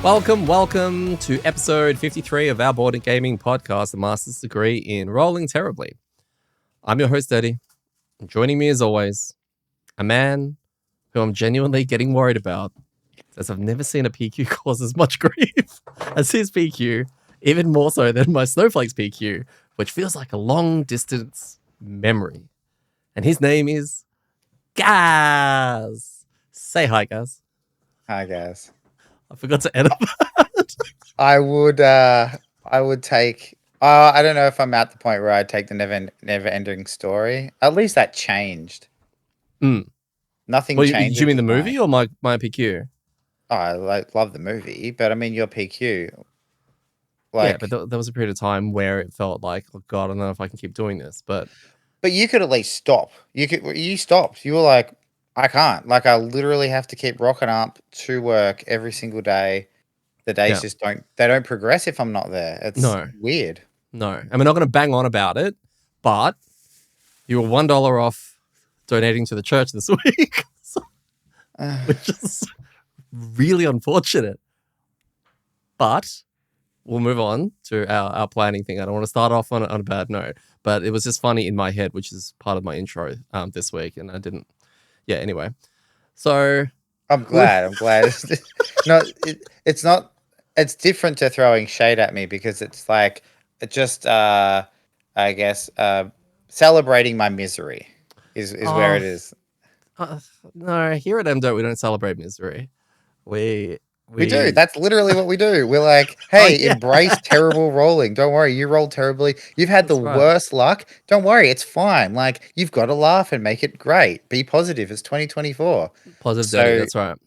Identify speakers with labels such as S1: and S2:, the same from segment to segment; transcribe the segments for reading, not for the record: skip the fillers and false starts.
S1: Welcome to episode 53 of our board and gaming podcast, The Master's Degree in Rolling Terribly. I'm your host, Eddie, and joining me as always, a man who I'm genuinely getting worried about, as I've never seen a PQ cause as much grief as his PQ, even more so than my Snowflake's PQ, which feels like a long distance memory. And his name is Gaz. Say hi, Gaz.
S2: Hi, guys.
S1: I forgot to edit that.
S2: I would take. I don't know if I'm at the point where I'd take the never-ending story. At least that changed. Nothing changed.
S1: Do you mean the movie or my PQ?
S2: Oh, I love the movie, but I mean your PQ.
S1: Yeah, but there was a period of time where it felt like, oh God, I don't know if I can keep doing this. But
S2: you could at least stop. You stopped. You were like, I can't. Like, I literally have to keep rocking up to work every single day. The days just don't progress if I'm not there. It's weird.
S1: No. And we're not going to bang on about it, but you were $1 off donating to the church this week, which is really unfortunate. But we'll move on to our planning thing. I don't want to start off on a bad note, but it was just funny in my head, which is part of my intro this week, and I didn't. Yeah, anyway. So
S2: I'm glad. No, it's not. It's different to throwing shade at me because it's like I guess celebrating my misery is where it is.
S1: No, here at amDirt we don't celebrate misery. We
S2: do. That's literally what we do. We're like, hey, embrace terrible rolling. Don't worry, you rolled terribly. You've had the worst luck. Don't worry, it's fine. Like, you've got to laugh and make it great. Be positive. It's 2024.
S1: Positive, dirty, that's right.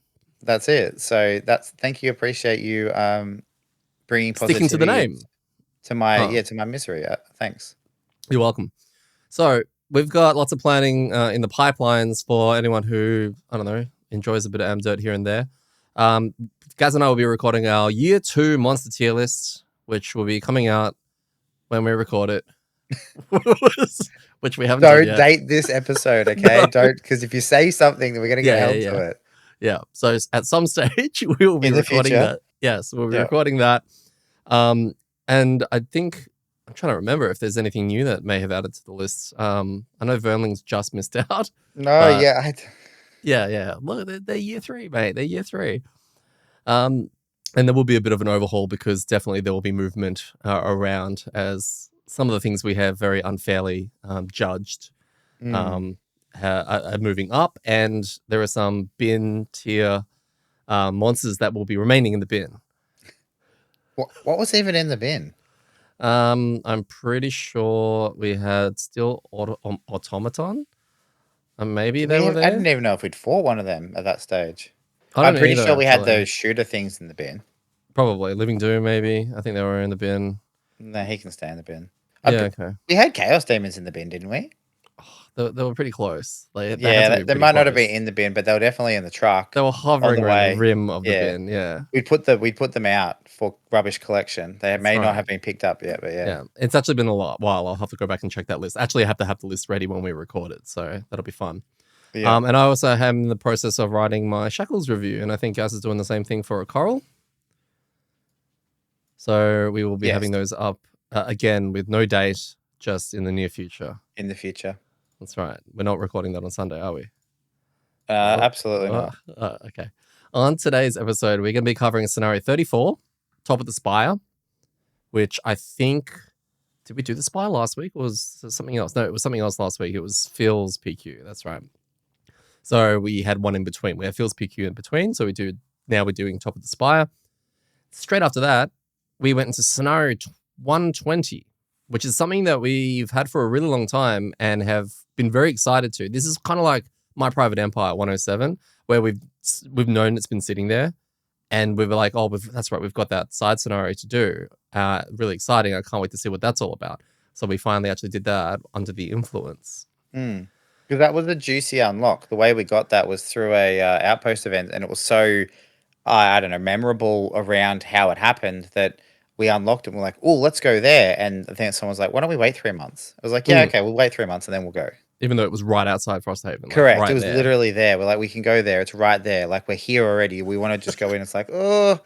S2: That's it. So thank you. Appreciate you bringing positivity
S1: sticking to the name
S2: to my misery. Thanks.
S1: You're welcome. So we've got lots of planning in the pipelines for anyone who, I don't know, enjoys a bit of amDirt here and there. Gaz and I will be recording our year 2 monster tier list, which will be coming out when we record it. Which we haven't done yet.
S2: Don't date this episode, okay? No. Don't, because if you say something, then we're going to get held to it.
S1: Yeah. So at some stage, we will be recording that. Yes, we'll be recording that. And I think, I'm trying to remember if there's anything new that may have added to the list. I know Verling's just missed out.
S2: No,
S1: Yeah. Look, they're year 3, mate. They're year 3. And there will be a bit of an overhaul because definitely there will be movement around as some of the things we have very unfairly judged are moving up, and there are some bin tier monsters that will be remaining in the bin.
S2: What was even in the bin?
S1: I'm pretty sure we had still automaton. Maybe they were there.
S2: I didn't even know if we'd fought one of them at that stage. I'm pretty sure we had those shooter things in the bin.
S1: Probably Living Doom. Maybe I think they were in the bin.
S2: No, he can stay in the bin.
S1: Okay.
S2: We had Chaos Demons in the bin, didn't we?
S1: They were pretty close.
S2: They might not have been in the bin, but they were definitely in the truck.
S1: They were hovering around the rim of the bin. Yeah,
S2: we'd put them out for rubbish collection. They may not have been picked up yet, but yeah,
S1: it's actually been a while. I'll have to go back and check that list. Actually, I have to have the list ready when we record it, so that'll be fun. Yeah. And I also am in the process of writing my Shackles review, and I think Gaz is doing the same thing for a Coral. So we will be having those up again with no date, just in the near future.
S2: In the future.
S1: That's right. We're not recording that on Sunday, are we?
S2: Absolutely not.
S1: Okay. On today's episode, we're going to be covering scenario 34, Top of the Spire, which I think... Did we do the Spire last week, or was it something else? No, it was something else last week. It was Phil's PQ. That's right. So we had one in between. We had Phil's PQ in between. So now we're doing Top of the Spire. Straight after that, we went into scenario 120, which is something that we've had for a really long time and have been very excited to. This is kind of like My Private Empire 107, where we've known it's been sitting there, and we were like, that's right, we've got that side scenario to do. Really exciting. I can't wait to see what that's all about. So we finally actually did that under the influence.
S2: Because that was a juicy unlock. The way we got that was through a outpost event, and it was so, I don't know, memorable around how it happened that we unlocked it and we're like, oh, let's go there. And I think someone was like, why don't we wait 3 months? I was like, yeah, okay, we'll wait 3 months and then we'll go.
S1: Even though it was right outside Frosthaven.
S2: Correct.
S1: Right
S2: it was
S1: there.
S2: Literally there. We're like, we can go there. It's right there. Like, we're here already. We want to just go in. It's like, oh,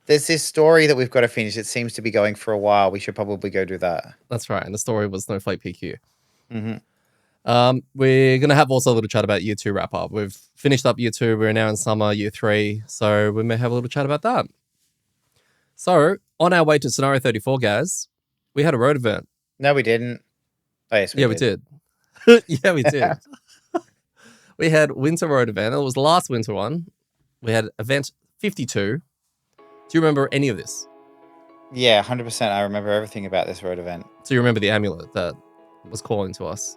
S2: There's this story that we've got to finish. It seems to be going for a while. We should probably go do that.
S1: That's right. And the story was Snowflake PQ.
S2: Mm-hmm.
S1: We're going to have also a little chat about year 2 wrap up. We've finished up year 2. We're now in summer, year 3. So we may have a little chat about that. So on our way to scenario 34, guys, we had a road event.
S2: No, we didn't. Oh, yes,
S1: we did. Yeah, we did. We had winter road event. It was the last winter one. We had event 52. Do you remember any of this?
S2: Yeah, 100%. I remember everything about this road event.
S1: So you remember the amulet that was calling to us?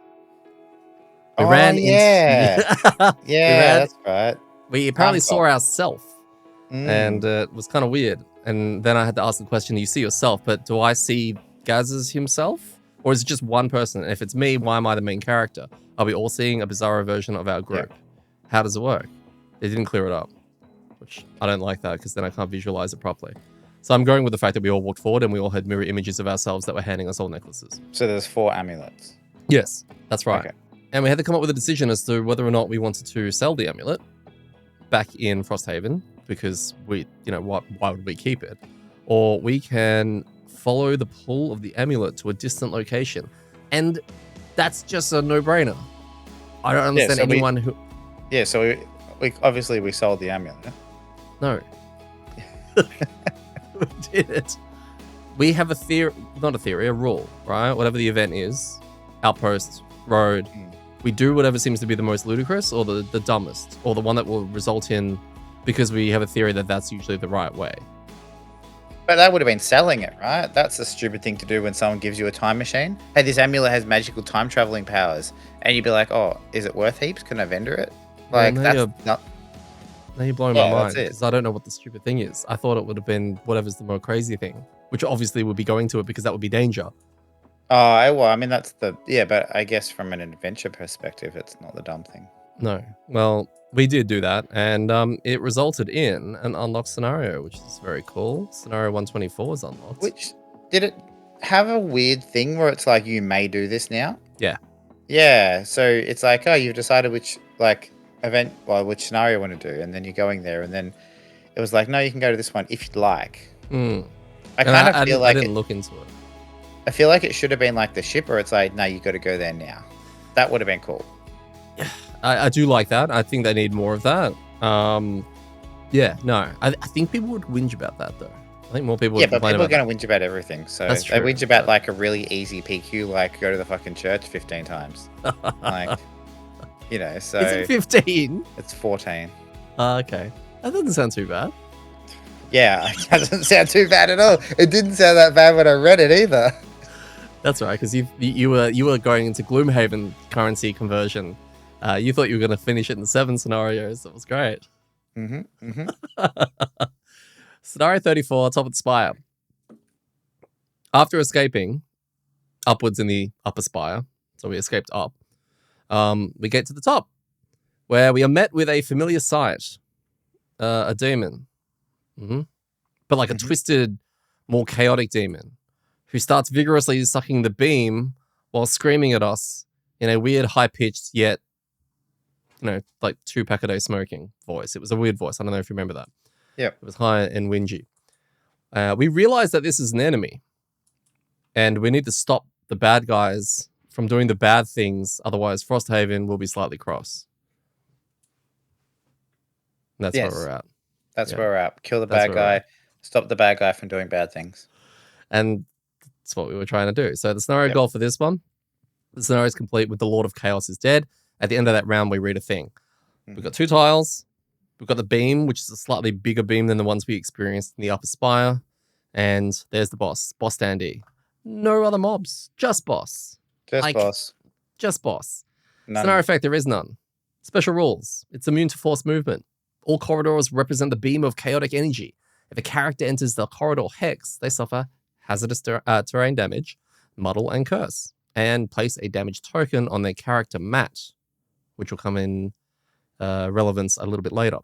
S1: We
S2: Oh,
S1: ran
S2: yeah.
S1: into...
S2: Yeah, that's right.
S1: We apparently saw ourselves.
S2: Mm.
S1: And it was kind of weird. And then I had to ask the question, you see yourself, but do I see Gaz as himself? Or is it just one person? And if it's me, why am I the main character? Are we all seeing a bizarro version of our group? Yeah. How does it work? They didn't clear it up, which I don't like that because then I can't visualize it properly. So I'm going with the fact that we all walked forward and we all had mirror images of ourselves that were handing us all necklaces.
S2: So there's 4 amulets.
S1: Yes, that's right.
S2: Okay.
S1: And we had to come up with a decision as to whether or not we wanted to sell the amulet back in Frosthaven because why would we keep it? Or we can follow the pull of the amulet to a distant location. And that's just a no-brainer. I don't understand anyone who...
S2: Yeah, so we obviously we sold the amulet.
S1: No. We did it. We have a theory, not a theory, a rule, right? Whatever the event is, outpost, road, we do whatever seems to be the most ludicrous or the dumbest, or the one that will result in, because we have a theory that that's usually the right way.
S2: But that would have been selling it, right? That's a stupid thing to do when someone gives you a time machine. Hey, this amulet has magical time traveling powers. And you'd be like, oh, is it worth heaps? Can I vendor it? Like, that's not...
S1: Now you're blowing my mind because I don't know what the stupid thing is. I thought it would have been whatever's the more crazy thing, which obviously would be going to it because that would be danger.
S2: Oh, well, I mean, that's the... Yeah, but I guess from an adventure perspective, it's not the dumb thing.
S1: No. Well, we did do that, and it resulted in an unlocked scenario, which is very cool. Scenario 124 is unlocked.
S2: Which, did it have a weird thing where it's like, you may do this now?
S1: Yeah.
S2: Yeah, so it's like, oh, you've decided which, like, which scenario you want to do, and then you're going there, and then it was like, no, you can go to this one if you'd like. I kind of feel like...
S1: I didn't look into it.
S2: I feel like it should have been like the ship, or it's like, no, you got to go there now. That would have been cool.
S1: Yeah, I do like that. I think they need more of that. Yeah, no, I think people would whinge about that though. I think more people would complain about that. Yeah, but
S2: people are going to whinge about everything. So
S1: that's true.
S2: They whinge about like a really easy PQ, like go to the fucking church 15 times. Like, so...
S1: Is it 15?
S2: It's 14.
S1: Okay. That doesn't sound too bad.
S2: Yeah, it doesn't sound too bad at all. It didn't sound that bad when I read it either.
S1: That's right, because you were going into Gloomhaven currency conversion. You thought you were going to finish it in 7 scenarios. That was great. Scenario 34, top of the spire. After escaping upwards in the upper spire, so we escaped up, we get to the top, where we are met with a familiar sight, a demon. But like a twisted, more chaotic demon who starts vigorously sucking the beam while screaming at us in a weird, high-pitched, yet, like 2-pack-a-day smoking voice. It was a weird voice. I don't know if you remember that.
S2: Yeah.
S1: It was high and whingy. We realize that this is an enemy and we need to stop the bad guys from doing the bad things. Otherwise, Frosthaven will be slightly cross. And that's where we're at.
S2: That's where we're at. Kill the bad guy. Stop the bad guy from doing bad things. And
S1: that's what we were trying to do. So the scenario goal for this one, the scenario is complete with the Lord of Chaos is dead. At the end of that round, we read a thing. We've got 2 tiles. We've got the beam, which is a slightly bigger beam than the ones we experienced in the upper spire. And there's the boss standee. No other mobs. Just boss. Just boss.
S2: None.
S1: Scenario effect, there is none. Special rules. It's immune to force movement. All corridors represent the beam of chaotic energy. If a character enters the corridor hex, they suffer hazardous terrain damage, muddle, and curse, and place a damage token on their character mat, which will come in relevance a little bit later.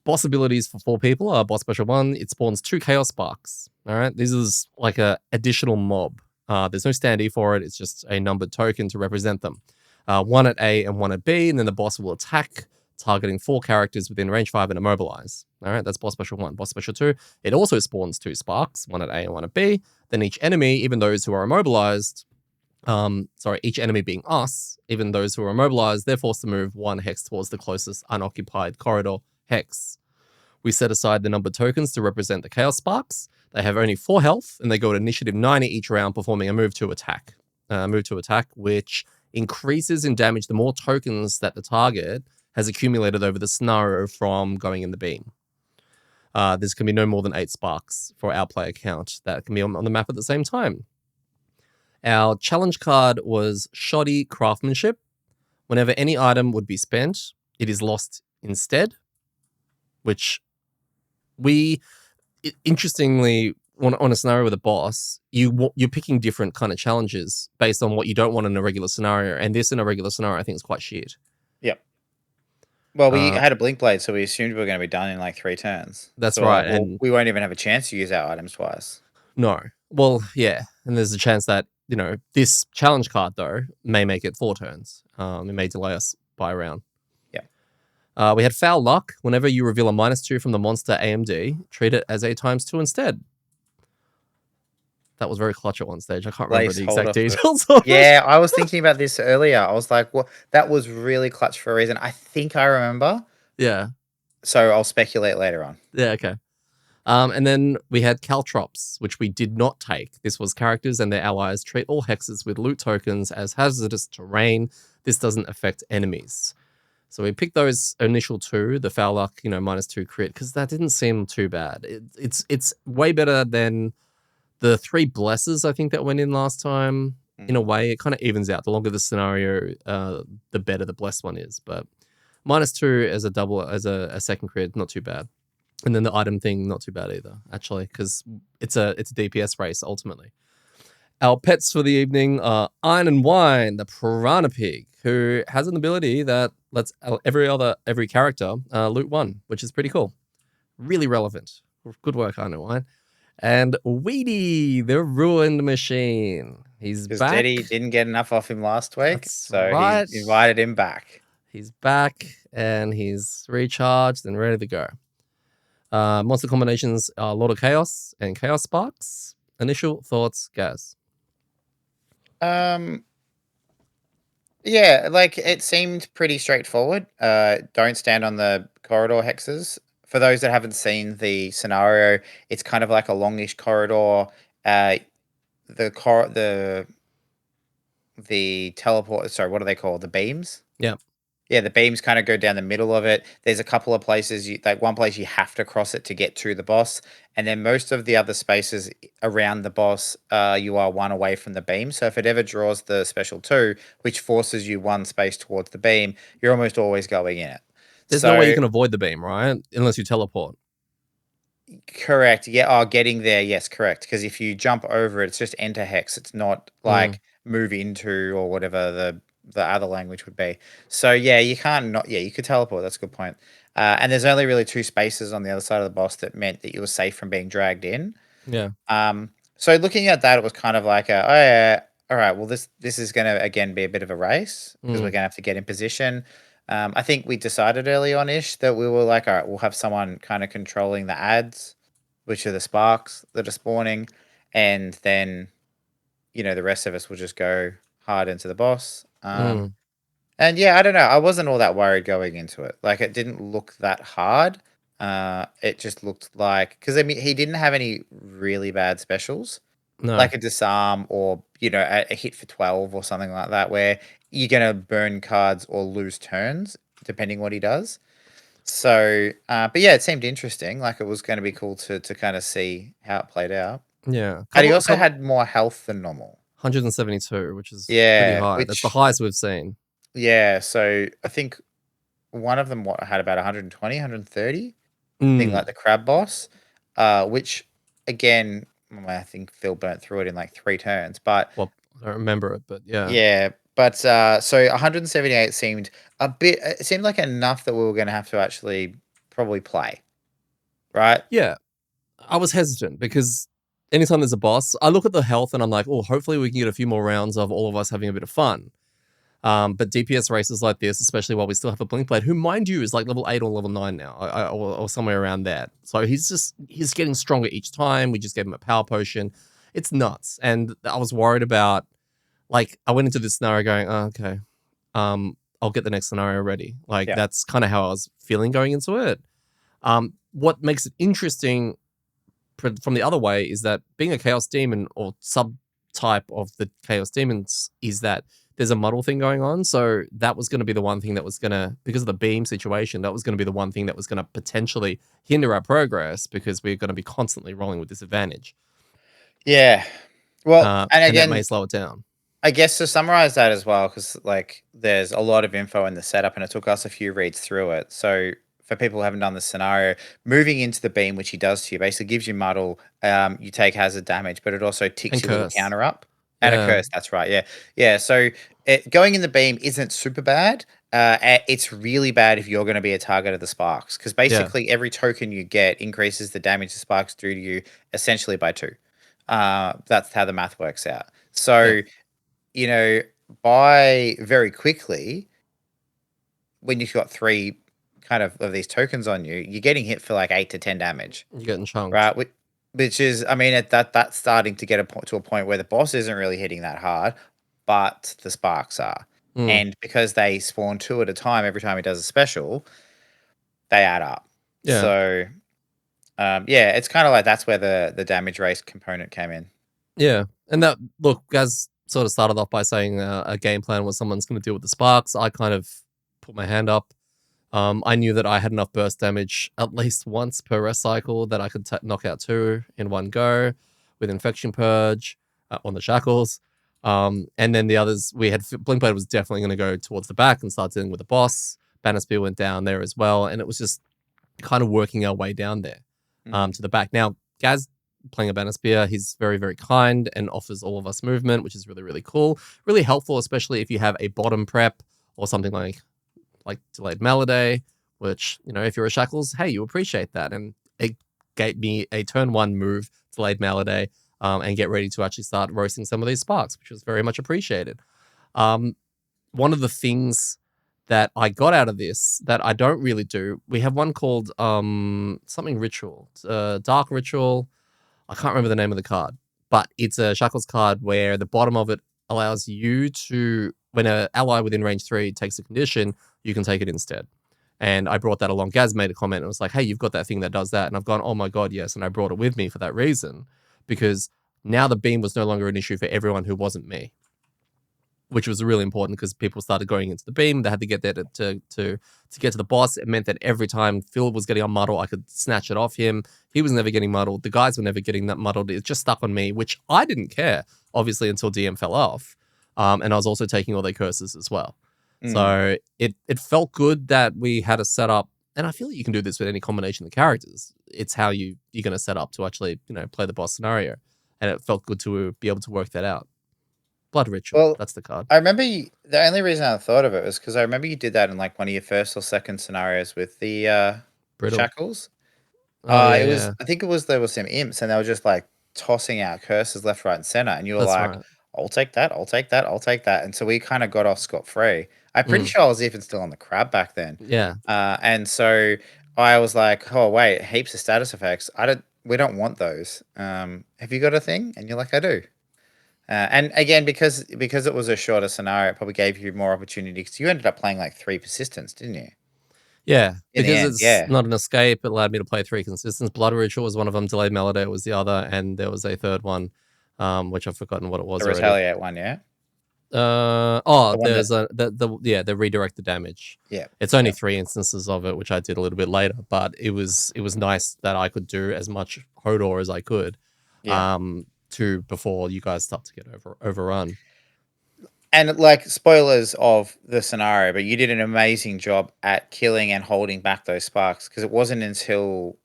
S1: Boss abilities for 4 people are boss special 1. It spawns 2 chaos sparks. All right, this is like a additional mob. There's no standee for it. It's just a numbered token to represent them. 1 at A and 1 at B, and then the boss will attack targeting 4 characters within range 5 and immobilize. All right, that's boss special 1. Boss special 2, it also spawns 2 sparks, one at A and one at B. Then each enemy, even those who are immobilized, each enemy being us, even those who are immobilized, they're forced to move 1 hex towards the closest unoccupied corridor hex. We set aside the numbered tokens to represent the Chaos Sparks. They have only 4 health, and they go at initiative 90 each round, performing a move to attack. Which increases in damage the more tokens that the target has accumulated over the scenario from going in the beam. This can be no more than 8 sparks for our player count that can be on the map at the same time. Our challenge card was Shoddy Craftsmanship. Whenever any item would be spent, it is lost instead, which interestingly, on a scenario with a boss, you're picking different kind of challenges based on what you don't want in a regular scenario, and this in a regular scenario I think is quite shit.
S2: Yep. Well, we had a blink blade, so we assumed we were going to be done in like 3 turns.
S1: That's
S2: so
S1: right,
S2: and we won't even have a chance to use our items twice.
S1: No. Well, yeah, and there's a chance that, this challenge card, though, may make it 4 turns. It may delay us by a round.
S2: Yeah.
S1: We had Foul Luck. Whenever you reveal a -2 from the monster AMD, treat it as a ×2 instead. That was very clutch at one stage. I can't remember the exact details of it.
S2: Yeah, I was thinking about this earlier. I was like, well, that was really clutch for a reason. I think I remember.
S1: Yeah.
S2: So I'll speculate later on.
S1: Yeah, okay. And then we had Caltrops, which we did not take. This was characters and their allies treat all hexes with loot tokens as hazardous terrain. This doesn't affect enemies. So we picked those initial 2, the Foul Luck, -2 crit, because that didn't seem too bad. It's way better than the 3 blesses I think that went in last time. In a way, it kind of evens out. The longer the scenario, the better the blessed one is. But -2 as a second crit, not too bad. And then the item thing, not too bad either, actually, because it's a DPS race ultimately. Our pets for the evening are Iron and Wine, the Piranha Pig, who has an ability that lets every character loot 1, which is pretty cool. Really relevant. Good work, Iron and Wine. And Weedy, the Ruined Machine. He's back.
S2: Because Deddy didn't get enough off him last week,
S1: right.
S2: He invited him back.
S1: He's back, and he's recharged and ready to go. Monster combinations are Lord of Chaos and Chaos Sparks. Initial thoughts, Gaz?
S2: Yeah, like it seemed pretty straightforward. Don't stand on the corridor hexes. For those that haven't seen the scenario, it's kind of like a longish corridor. The teleport. Sorry, what are they called? The beams.
S1: Yeah.
S2: Yeah, the beams kind of go down the middle of it. There's a couple of places, like one place you have to cross it to get to the boss. And then most of the other spaces around the boss, you are 1 away from the beam. So if it ever draws the special 2, which forces you 1 space towards the beam, you're almost always going in it.
S1: There's no way you can avoid the beam, right? Unless you teleport.
S2: Correct. Yeah. Getting there. Yes, correct. Because if you jump over it, it's just enter hex. It's not like move into or whatever the other language would be. So yeah, you can't not. Yeah, you could teleport. That's a good point. And there's only really 2 spaces on the other side of the boss that meant that you were safe from being dragged in.
S1: Yeah.
S2: So looking at that, it was kind of like, oh yeah, all right. Well, this is going to again be a bit of a race because we're going to have to get in position. I think we decided early on-ish that we were like, all right, we'll have someone kind of controlling the ads, which are the sparks that are spawning, and then, the rest of us will just go hard into the boss. And yeah, I don't know. I wasn't all that worried going into it. Like, it didn't look that hard. It just looked like, because I mean, he didn't have any really bad specials.
S1: No.
S2: Like a disarm or, a hit for 12 or something like that, where you're going to burn cards or lose turns, depending what he does. So, but yeah, it seemed interesting. Like it was going to be cool to kind of see how it played out.
S1: Yeah.
S2: And he also had more health than normal.
S1: 172, which is pretty high. That's the highest we've seen.
S2: Yeah. So I think one of them had about 120, 130. I think like the crab boss, which again, I think Phil burnt through it in like 3 turns, but
S1: I don't remember it, but yeah.
S2: Yeah, but so 178 seemed it seemed like enough that we were going to have to actually probably play, right?
S1: Yeah. I was hesitant because anytime there's a boss, I look at the health and I'm like, oh, hopefully we can get a few more rounds of all of us having a bit of fun. But DPS races like this, especially while we still have a Blink Blade, who, mind you, is like level 8 or level 9 now, or somewhere around that. So he's getting stronger each time. We just gave him a power potion. It's nuts. And I was worried about, like, I went into this scenario going, oh, okay, I'll get the next scenario ready. Like, that's kind of how I was feeling going into it. What makes it interesting from the other way is that being a Chaos Demon or subtype of the Chaos Demons is that there's a muddle thing going on. So that was going to be the one thing that was going to, because of the beam situation, that was going to be the one thing that was going to potentially hinder our progress because we're going to be constantly rolling with disadvantage.
S2: Yeah. Well,
S1: and that may slow it down.
S2: I guess to summarize that as well, because like there's a lot of info in the setup and it took us a few reads through it. So for people who haven't done the scenario, moving into the beam, which he does to you, basically gives you muddle, you take hazard damage, but it also ticks your little counter up. And a curse, that's right. Yeah. Yeah. So going in the beam isn't super bad. It's really bad if you're going to be a target of the sparks, because basically every token you get increases the damage the sparks do to you essentially by 2. That's how the math works out. So, you know, by very quickly, when you've got 3 kind of these tokens on you, you're getting hit for like 8 to 10 damage.
S1: You're getting chunked.
S2: Right? Which is, I mean, that's starting to get to a point where the boss isn't really hitting that hard, but the sparks are. And because they spawn 2 at a time every time he does a special, they add up.
S1: Yeah.
S2: So, it's kind of like that's where the damage race component came in.
S1: Yeah. And that, look, guys sort of started off by saying a game plan was someone's going to deal with the sparks. I kind of put my hand up. I knew that I had enough burst damage at least once per rest cycle that I could knock out 2 in one go with Infection Purge on the Shackles. And then the others, we had Blink Blade was definitely going to go towards the back and start dealing with the boss. Banner Spear went down there as well. And it was just kind of working our way down there to the back. Now, Gaz playing a Banner Spear, he's very, very kind and offers all of us movement, which is really, really cool. Really helpful, especially if you have a bottom prep or something like Delayed Malady, which, you know, if you're a Shackles, hey, you appreciate that. And it gave me a turn 1 move, Delayed Malady, and get ready to actually start roasting some of these sparks, which was very much appreciated. One of the things that I got out of this that I don't really do, we have one called something Ritual, Dark Ritual. I can't remember the name of the card, but it's a Shackles card where the bottom of it allows you to, when an ally within range 3 takes a condition, you can take it instead. And I brought that along. Gaz made a comment and was like, hey, you've got that thing that does that. And I've gone, oh my God, yes. And I brought it with me for that reason, because now the beam was no longer an issue for everyone who wasn't me, which was really important because people started going into the beam. They had to get there to get to the boss. It meant that every time Phil was getting on muddle, I could snatch it off him. He was never getting muddled. The guys were never getting that muddled. It just stuck on me, which I didn't care, obviously, until DM fell off. And I was also taking all their curses as well. So it felt good that we had a setup, and I feel like you can do this with any combination of characters. It's how you're going to set up to actually, you know, play the boss scenario. And it felt good to be able to work that out. Blood Ritual, that's the card.
S2: I remember the only reason I thought of it was because I remember you did that in like one of your first or second scenarios with the Shackles. I think there was some imps and they were just like tossing out curses left, right, and center, and you were like, I'll take that, I'll take that, I'll take that. And so we kind of got off scot-free. I'm pretty sure I was even still on the crab back then.
S1: Yeah.
S2: And so I was like, oh wait, heaps of status effects. We don't want those. Have you got a thing? And you're like, I do. And again, because it was a shorter scenario, it probably gave you more opportunity because you ended up playing like 3 persistence, didn't you?
S1: Yeah, because it's not an escape. It allowed me to play 3 consistence. Blood Ritual was one of them. Delayed Malady was the other, and there was a third one, which I've forgotten what it was.
S2: The Retaliate one, yeah.
S1: There's the redirect the damage.
S2: Yeah,
S1: it's only 3 instances of it, which I did a little bit later, but it was nice that I could do as much Hodor as I could.
S2: Yeah.
S1: Before you guys start to get overrun.
S2: And like spoilers of the scenario, but you did an amazing job at killing and holding back those sparks, because it wasn't until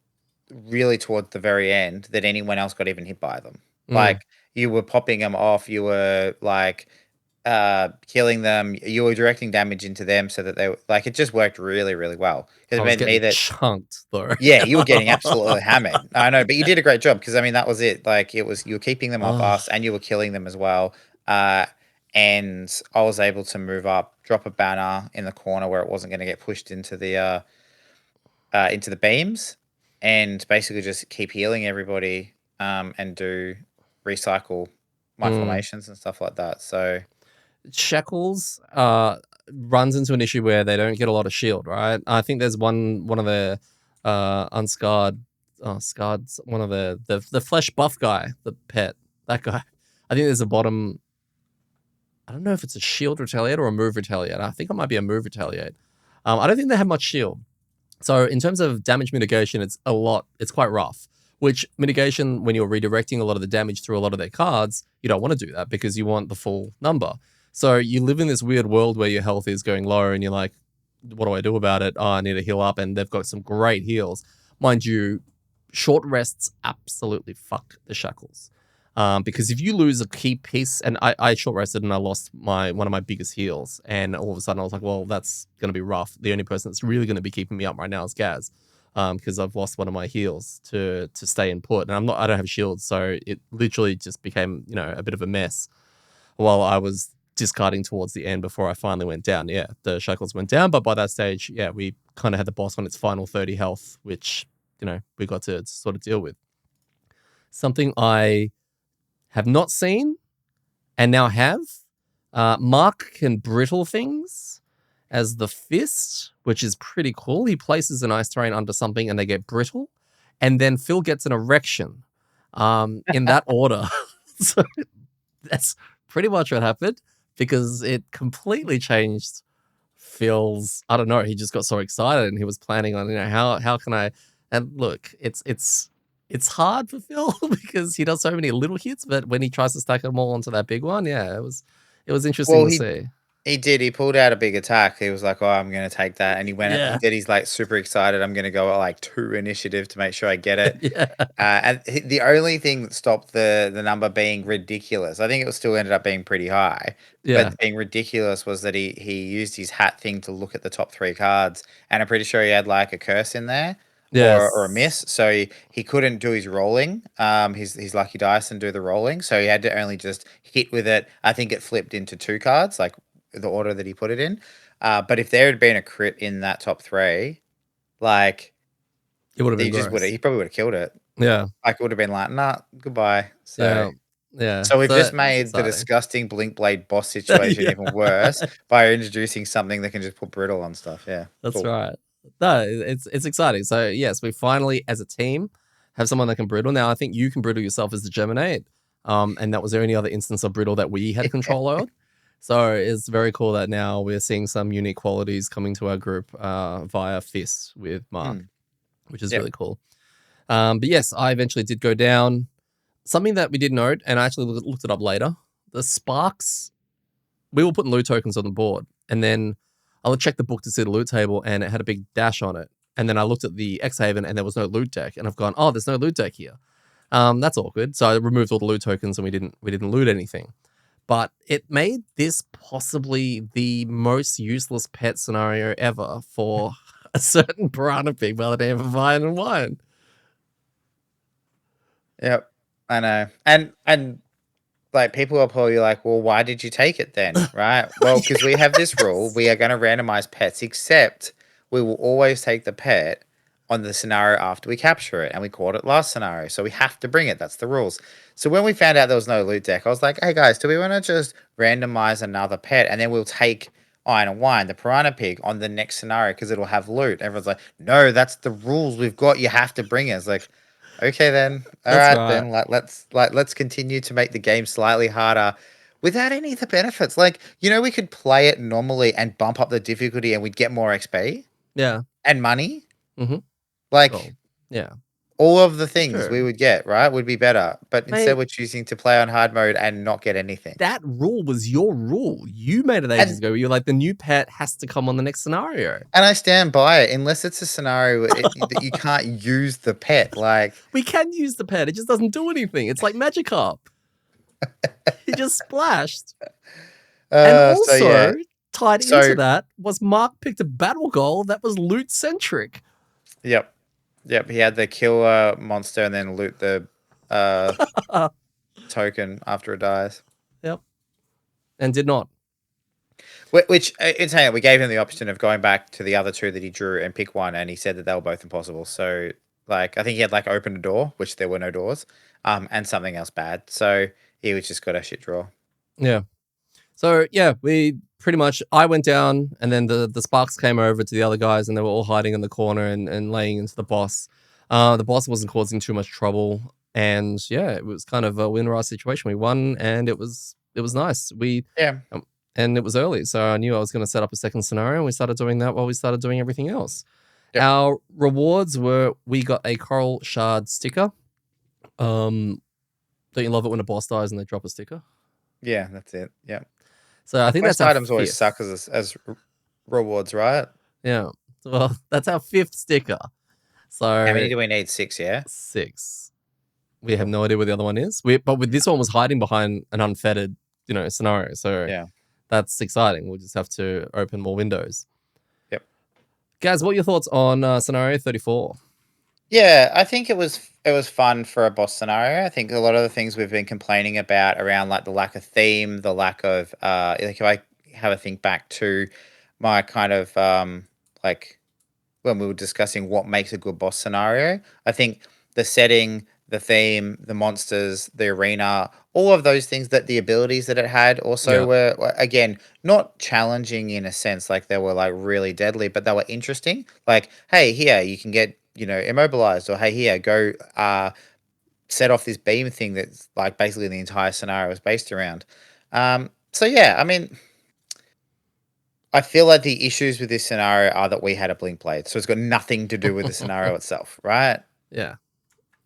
S2: really towards the very end that anyone else got even hit by them. Like you were popping them off, you were like killing them, you were directing damage into them so that they like it just worked really, really well.
S1: Because it meant me that chunked though.
S2: Yeah, you were getting absolutely hammered. I know, but you did a great job because I mean that was it. Like you were keeping them off us and you were killing them as well. and I was able to move up, drop a banner in the corner where it wasn't going to get pushed into the beams, and basically just keep healing everybody, and do recycle my
S1: Mm.
S2: formations and stuff like that. So
S1: Shackles runs into an issue where they don't get a lot of shield, right? I think there's one of the unscarred, scarred, one of the flesh buff guy, the pet, that guy. I think there's a bottom. I don't know if it's a shield retaliate or a move retaliate. I think it might be a move retaliate. I don't think they have much shield. So in terms of damage mitigation, it's a lot. It's quite rough. Which mitigation, when you're redirecting a lot of the damage through a lot of their cards, you don't want to do that because you want the full number. So you live in this weird world where your health is going low and you're like, what do I do about it? Oh, I need to heal up. And they've got some great heals. Mind you, short rests absolutely fuck the shackles. Because if you lose a key piece, and I short rested and I lost one of my biggest heals, and all of a sudden I was like, well, that's going to be rough. The only person that's really going to be keeping me up right now is Gaz, because I've lost one of my heals to stay in put, and I don't have shields, so it literally just became a bit of a mess while I was discarding towards the end before I finally went down. Yeah, the shackles went down, but by that stage, yeah, we kind of had the boss on its final 30 health, which we got to sort of deal with. Something I have not seen and now have. Mark can brittle things as the fist, which is pretty cool. He places an ice terrain under something and they get brittle. And then Phil gets an erection in that order. So that's pretty much what happened because it completely changed Phil's, I don't know, he just got so excited and he was planning on, how can I, and look, it's hard for Phil because he does so many little hits, but when he tries to stack them all onto that big one, yeah, it was interesting
S2: well,
S1: to see.
S2: he did. He pulled out a big attack. He was like, "Oh, I'm going to take that," and he went. He
S1: Yeah.
S2: did. He's like super excited. I'm going to go at like 2 initiative to make sure I get it.
S1: Yeah.
S2: And the only thing that stopped the number being ridiculous, I think it still ended up being pretty high,
S1: Yeah.
S2: but being ridiculous was that he used his hat thing to look at the top 3 cards, and I'm pretty sure he had like a curse in there. Or a miss,
S1: Yes.
S2: so he couldn't do his rolling, his lucky dice and do the rolling, so he had to only just hit with it. I think it flipped into 2 cards, like the order that he put it in. But if there had been a crit in that top 3, like
S1: It would have been
S2: he just would have,
S1: gross.
S2: he probably would have killed it.
S1: Yeah.
S2: Like it would have been like, nah, goodbye. So
S1: Yeah. Yeah.
S2: so we've
S1: So
S2: just
S1: it's
S2: made the
S1: exciting.
S2: disgusting Blink Blade boss situation
S1: Yeah.
S2: even worse by introducing something that can just put brittle on stuff. Yeah.
S1: That's
S2: Cool.
S1: right. No, it's exciting. So yes, we finally, as a team, have someone that can brittle. Now I think you can brittle yourself as the Geminate. And that was the only other instance of brittle that we had control over. So it's very cool that now we're seeing some unique qualities coming to our group via Fist with Mark, which is
S2: Yep.
S1: really cool. But yes, I eventually did go down. Something that we did note, and I actually looked it up later, the sparks, we were putting loot tokens on the board, and then I would check the book to see the loot table, and it had a big dash on it. And then I looked at the X-Haven, and there was no loot deck, and I've gone, oh, there's no loot deck here. That's awkward. So I removed all the loot tokens, and we didn't loot anything. But it made this possibly the most useless pet scenario ever for a certain piranha pig by the name of Iron and Wine.
S2: Yep. I know. And like people are probably like, well, why did you take it then? Right? Well, because we have this rule. We are going to randomize pets, except we will always take the pet on the scenario after we capture it. And we caught it last scenario. So we have to bring it. That's the rules. So when we found out there was no loot deck, I was like, hey guys, do we want to just randomize another pet and then we'll take Iron and Wine, the piranha pig, on the next scenario because it'll have loot? Everyone's like, no, that's the rules we've got. You have to bring it. It's like, okay then. All
S1: That's
S2: right
S1: right.
S2: then. Let's continue to make the game slightly harder without any of the benefits. Like, we could play it normally and bump up the difficulty and we'd get more XP
S1: Yeah.
S2: and money.
S1: Mm-hmm.
S2: Like
S1: Well, yeah.
S2: all of the things we
S1: True.
S2: would get, right, would be better. But instead
S1: Mate,
S2: we're choosing to play on hard mode and not get anything.
S1: that rule was your rule. You made it ages
S2: And
S1: ago. You're like, the new pet has to come on the next scenario.
S2: and I stand by it unless it's a scenario that you can't use the pet. Like,
S1: We can use the pet. It just doesn't do anything. It's like Magikarp. He just splashed. And
S2: so
S1: also,
S2: yeah.
S1: tied
S2: So
S1: into that was Mark picked a battle goal that was loot centric.
S2: yep. Yep, he had the kill monster and then loot the token after it dies.
S1: Yep. and did not.
S2: Which in saying it, we gave him the option of going back to the other two that he drew and pick one, and he said that they were both impossible. So, like, I think he had like opened a door, which there were no doors, and something else bad. So he was just got a shit draw.
S1: Yeah. So yeah, we pretty much I went down and then the sparks came over to the other guys and they were all hiding in the corner and laying into the boss. The boss wasn't causing too much trouble. And yeah, it was kind of a win-or situation. We won and it was nice.
S2: Yeah.
S1: And it was early, so I knew I was going to set up a second scenario and we started doing that while we started doing everything else.
S2: Yep.
S1: Our rewards were we got a coral shard sticker. Don't you love it when a boss dies and they drop a sticker?
S2: Yeah, that's it. Yeah.
S1: So I think
S2: Most
S1: that's our
S2: items always
S1: fifth.
S2: suck as rewards, right?
S1: Yeah. Well, that's our fifth sticker. So
S2: How many do we need? 6, yeah?
S1: 6. We have no idea where the other one is. But with this one was hiding behind an unfettered, scenario. So
S2: Yeah.
S1: that's exciting. We'll just have to open more windows.
S2: Yep.
S1: Guys, what are your thoughts on scenario 34?
S2: Yeah, I think it was fun for a boss scenario. I think a lot of the things we've been complaining about around like the lack of theme, the lack of like if I have a think back to my kind of like when we were discussing what makes a good boss scenario, I think the setting, the theme, the monsters, the arena, all of those things that the abilities that it had also
S1: Yeah.
S2: were again not challenging in a sense like they were like really deadly, but they were interesting. Like, hey, here you can get immobilized, or hey, here go set off this beam thing that's like basically the entire scenario is based around. So yeah, I mean, I feel like the issues with this scenario are that we had a blink blade, so it's got nothing to do with the scenario itself, right?
S1: Yeah.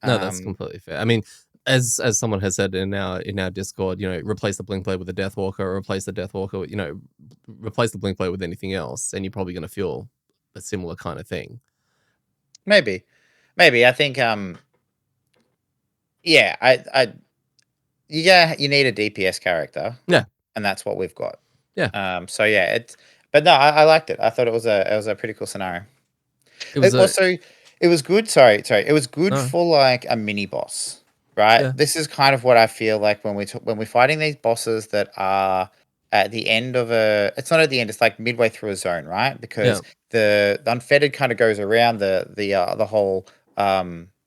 S1: No, that's
S2: Um,
S1: completely fair. I mean, as someone has said in our Discord, replace the blink blade with a Deathwalker, or replace the Deathwalker, replace the blink blade with anything else, and you're probably going to feel a similar kind of thing.
S2: maybe, I think yeah, you need a DPS character.
S1: Yeah.
S2: And that's what we've got.
S1: Yeah.
S2: So yeah, but no, I liked it. I thought it was a pretty cool scenario.
S1: It was a
S2: Also, it was good. Sorry. It was good
S1: no.
S2: for like a mini boss, right?
S1: Yeah.
S2: This is kind of what I feel like when we're fighting these bosses that are at the end of a. It's not at the end. It's like midway through a zone, right?
S1: Yeah.
S2: Because the unfettered kind of goes around the whole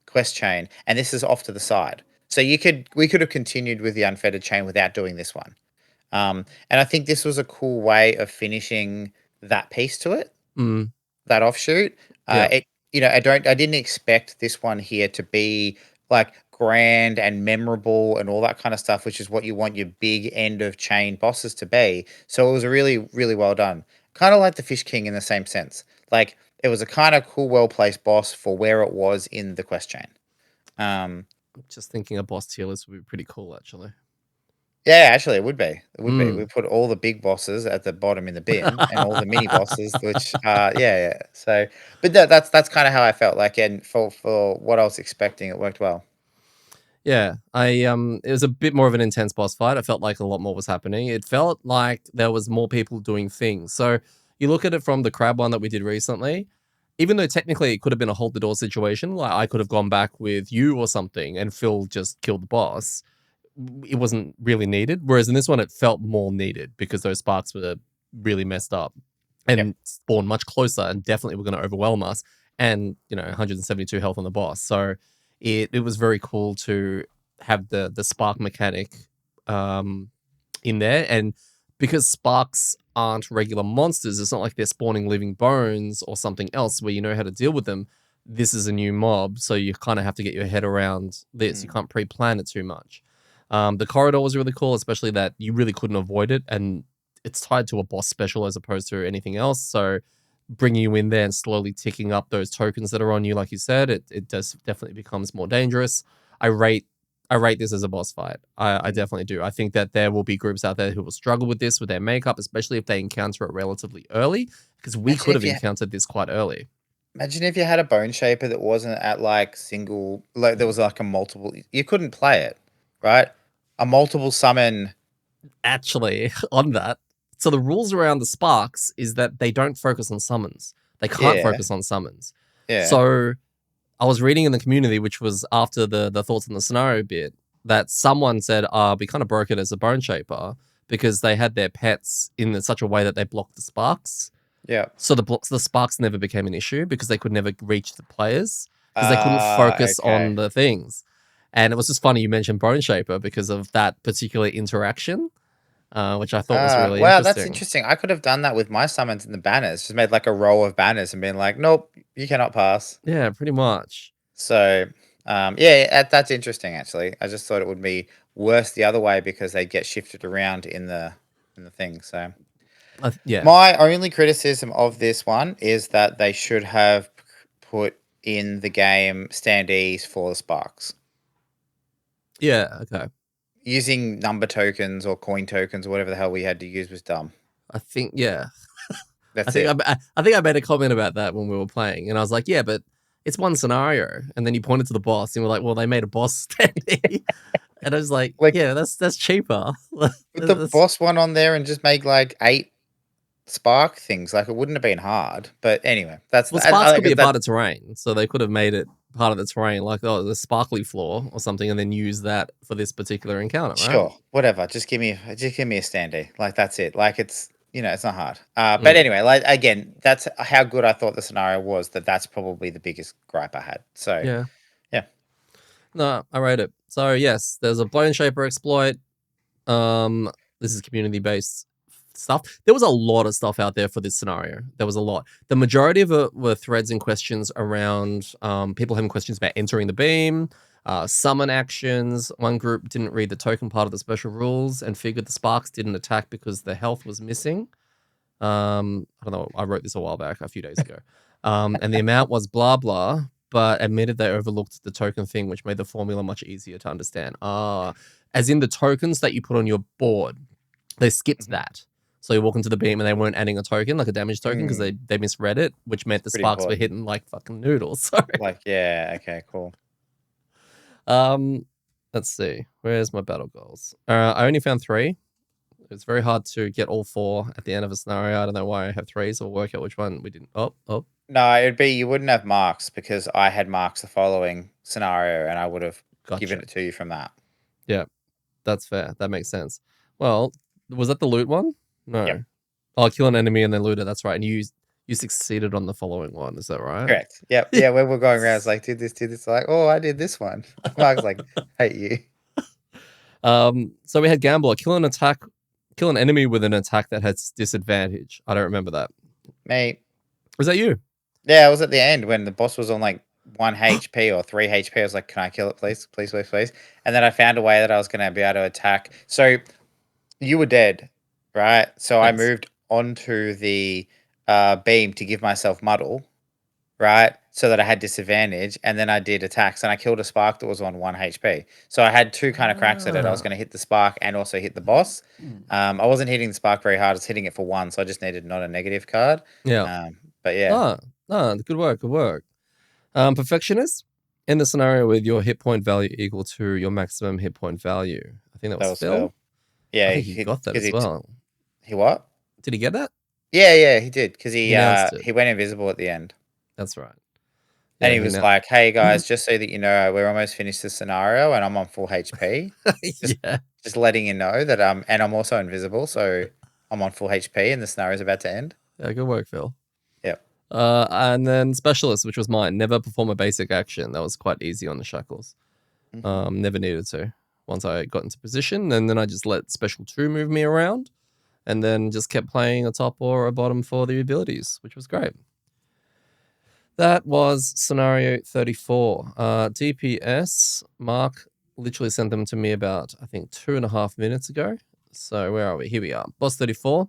S2: quest chain, and this is off to the side. So we could have continued with the unfettered chain without doing this one. And I think this was a cool way of finishing that piece to it,
S1: Mm.
S2: that offshoot.
S1: Yeah.
S2: I didn't expect this one here to be like grand and memorable and all that kind of stuff, which is what you want your big end of chain bosses to be. So it was really, really well done. Kind of like the Fish King in the same sense. Like it was a kind of cool, well placed boss for where it was in the quest chain.
S1: Just thinking a boss tier list would be pretty cool, actually.
S2: Yeah, actually, it would be. It would be. We
S1: Mm.
S2: put all the big bosses at the bottom in the bin, and all the mini bosses, which, yeah. So, but that's kind of how I felt like, and for what I was expecting, it worked well.
S1: Yeah, it was a bit more of an intense boss fight. I felt like a lot more was happening. It felt like there was more people doing things. So you look at it from the crab one that we did recently, even though technically it could have been a hold the door situation, like I could have gone back with you or something and Phil just killed the boss. It wasn't really needed. Whereas in this one, it felt more needed because those sparks were really messed up
S2: Yep.
S1: and spawned much closer and definitely were going to overwhelm us. And 172 health on the boss. So it was very cool to have the spark mechanic in there. And because sparks aren't regular monsters, it's not like they're spawning living bones or something else where you know how to deal with them. This is a new mob, so you kind of have to get your head around this. You can't pre-plan it too much. The corridor was really cool, especially that you really couldn't avoid it, and it's tied to a boss special as opposed to anything else. So bringing you in there and slowly ticking up those tokens that are on you, like you said, it does definitely becomes more dangerous. I rate this as a boss fight. I definitely do. I think that there will be groups out there who will struggle with this with their makeup, especially if they encounter it relatively early, because we
S2: Imagine
S1: could
S2: if
S1: have encountered this quite early.
S2: imagine if you had a bone shaper that wasn't at like single, like there was like a multiple. You couldn't play it, right? A multiple summon.
S1: Actually, on that, so the rules around the sparks is that they don't focus on summons. They can't
S2: Yeah,
S1: focus on summons.
S2: yeah.
S1: So I was reading in the community, which was after the thoughts on the scenario bit, that someone said, we kind of broke it as a bone shaper because they had their pets in such a way that they blocked the sparks.
S2: Yeah.
S1: So the sparks never became an issue because they could never reach the players because they couldn't focus
S2: Okay.
S1: on the things. And it was just funny you mentioned Bone Shaper because of that particular interaction, which I thought was really
S2: Wow, that's
S1: interesting.
S2: interesting. I could have done that with my summons in the banners. Just made like a row of banners and been like, nope, you cannot pass.
S1: Yeah, pretty much.
S2: So, yeah, that's interesting. Actually, I just thought it would be worse the other way because they get shifted around in the thing. So,
S1: Yeah.
S2: my only criticism of this one is that they should have put in the game standees for the sparks.
S1: Yeah, okay.
S2: Using number tokens or coin tokens or whatever the hell we had to use was dumb.
S1: I think, yeah.
S2: That's it.
S1: I think I made a comment about that when we were playing, and I was like, "Yeah, but it's one scenario." And then you pointed to the boss, and we're like, "Well, they made a boss standee," and I was like,
S2: Like,
S1: "Yeah, that's cheaper."
S2: put the
S1: That's-
S2: boss one on there and just make like 8 spark things. Like, it wouldn't have been hard. But anyway, that's
S1: well,
S2: I
S1: sparks could
S2: like
S1: be a
S2: that.
S1: part of terrain, so they could have made it part of the terrain, like the sparkly floor or something, and then use that for this particular encounter, right?
S2: Sure, whatever. Just give me a standee. Like, that's it. Like, it's it's not hard. But
S1: Mm.
S2: anyway, like, again, that's how good I thought the scenario was. That's probably the biggest gripe I had. So
S1: Yeah.
S2: yeah.
S1: No, I rate it. So yes, there's a Bone Shaper exploit. This is community based stuff. There was a lot of stuff out there for this scenario. There was a lot. The majority of it were threads and questions around people having questions about entering the beam, summon actions. One group didn't read the token part of the special rules and figured the sparks didn't attack because the health was missing. I don't know. I wrote this a while back, a few days ago. And the amount was blah blah, but admitted they overlooked the token thing, which made the formula much easier to understand. As in the tokens that you put on your board, they skipped that. So you walk into the beam and they weren't adding a token, like a damage token, because they misread it, which meant the
S2: Pretty
S1: sparks were
S2: important.
S1: hitting like fucking noodles. Sorry.
S2: Like, yeah, okay, cool.
S1: Let's see. Where's my battle goals? I only found 3. It's very hard to get all 4 at the end of a scenario. I don't know why I have 3, so we'll work out which one we didn't. Oh.
S2: No, it'd be you wouldn't have marks because I had marks the following scenario and I would have given it to you from that.
S1: Yeah, that's fair. That makes sense. Well, was that the loot one? No.
S2: Yep.
S1: Oh, kill an enemy and then loot it. That's right. And you succeeded on the following one. Is that right?
S2: Correct. Yep. Yeah, when we're going around, it's like, did this. Like, oh, I did this one. Mark's like, hate you.
S1: So we had Gambler. Kill an enemy with an attack that has disadvantage. I don't remember that.
S2: Mate.
S1: Was that you?
S2: Yeah, it was at the end when the boss was on like 1 HP or 3 HP. I was like, can I kill it, please? Please, please, please. And then I found a way that I was going to be able to attack. So you were dead, right? So I moved onto the beam to give myself muddle, right? So that I had disadvantage. And then I did attacks and I killed a spark that was on 1 HP. So I had 2 kind of cracks at it. I was going to hit the spark and also hit the boss. I wasn't hitting the spark very hard. I was hitting it for 1. So I just needed not a negative card.
S1: Yeah.
S2: But yeah.
S1: Good work. Perfectionist. In the scenario with your hit point value equal to your maximum hit point value. I think that was Phil.
S2: Yeah,
S1: I think he got that as well.
S2: He what?
S1: Did he get that?
S2: Yeah, he did because he
S1: announced it.
S2: went invisible at the end.
S1: That's right.
S2: And he was like, "Hey guys, just so that you know, we're almost finished the scenario, and I'm on full HP. Just letting you know that and I'm also invisible, so I'm on full HP, and the scenario's about to end."
S1: Yeah, good work, Phil.
S2: Yep.
S1: And then specialist, which was mine. Never perform a basic action. That was quite easy on the shackles. Never needed to. Once I got into position, and then I just let special 2 move me around, and then just kept playing a top or a bottom for the abilities, which was great. That was scenario 34. DPS, Mark literally sent them to me about, I think, 2.5 minutes ago. So where are we? Here we are. Boss 34.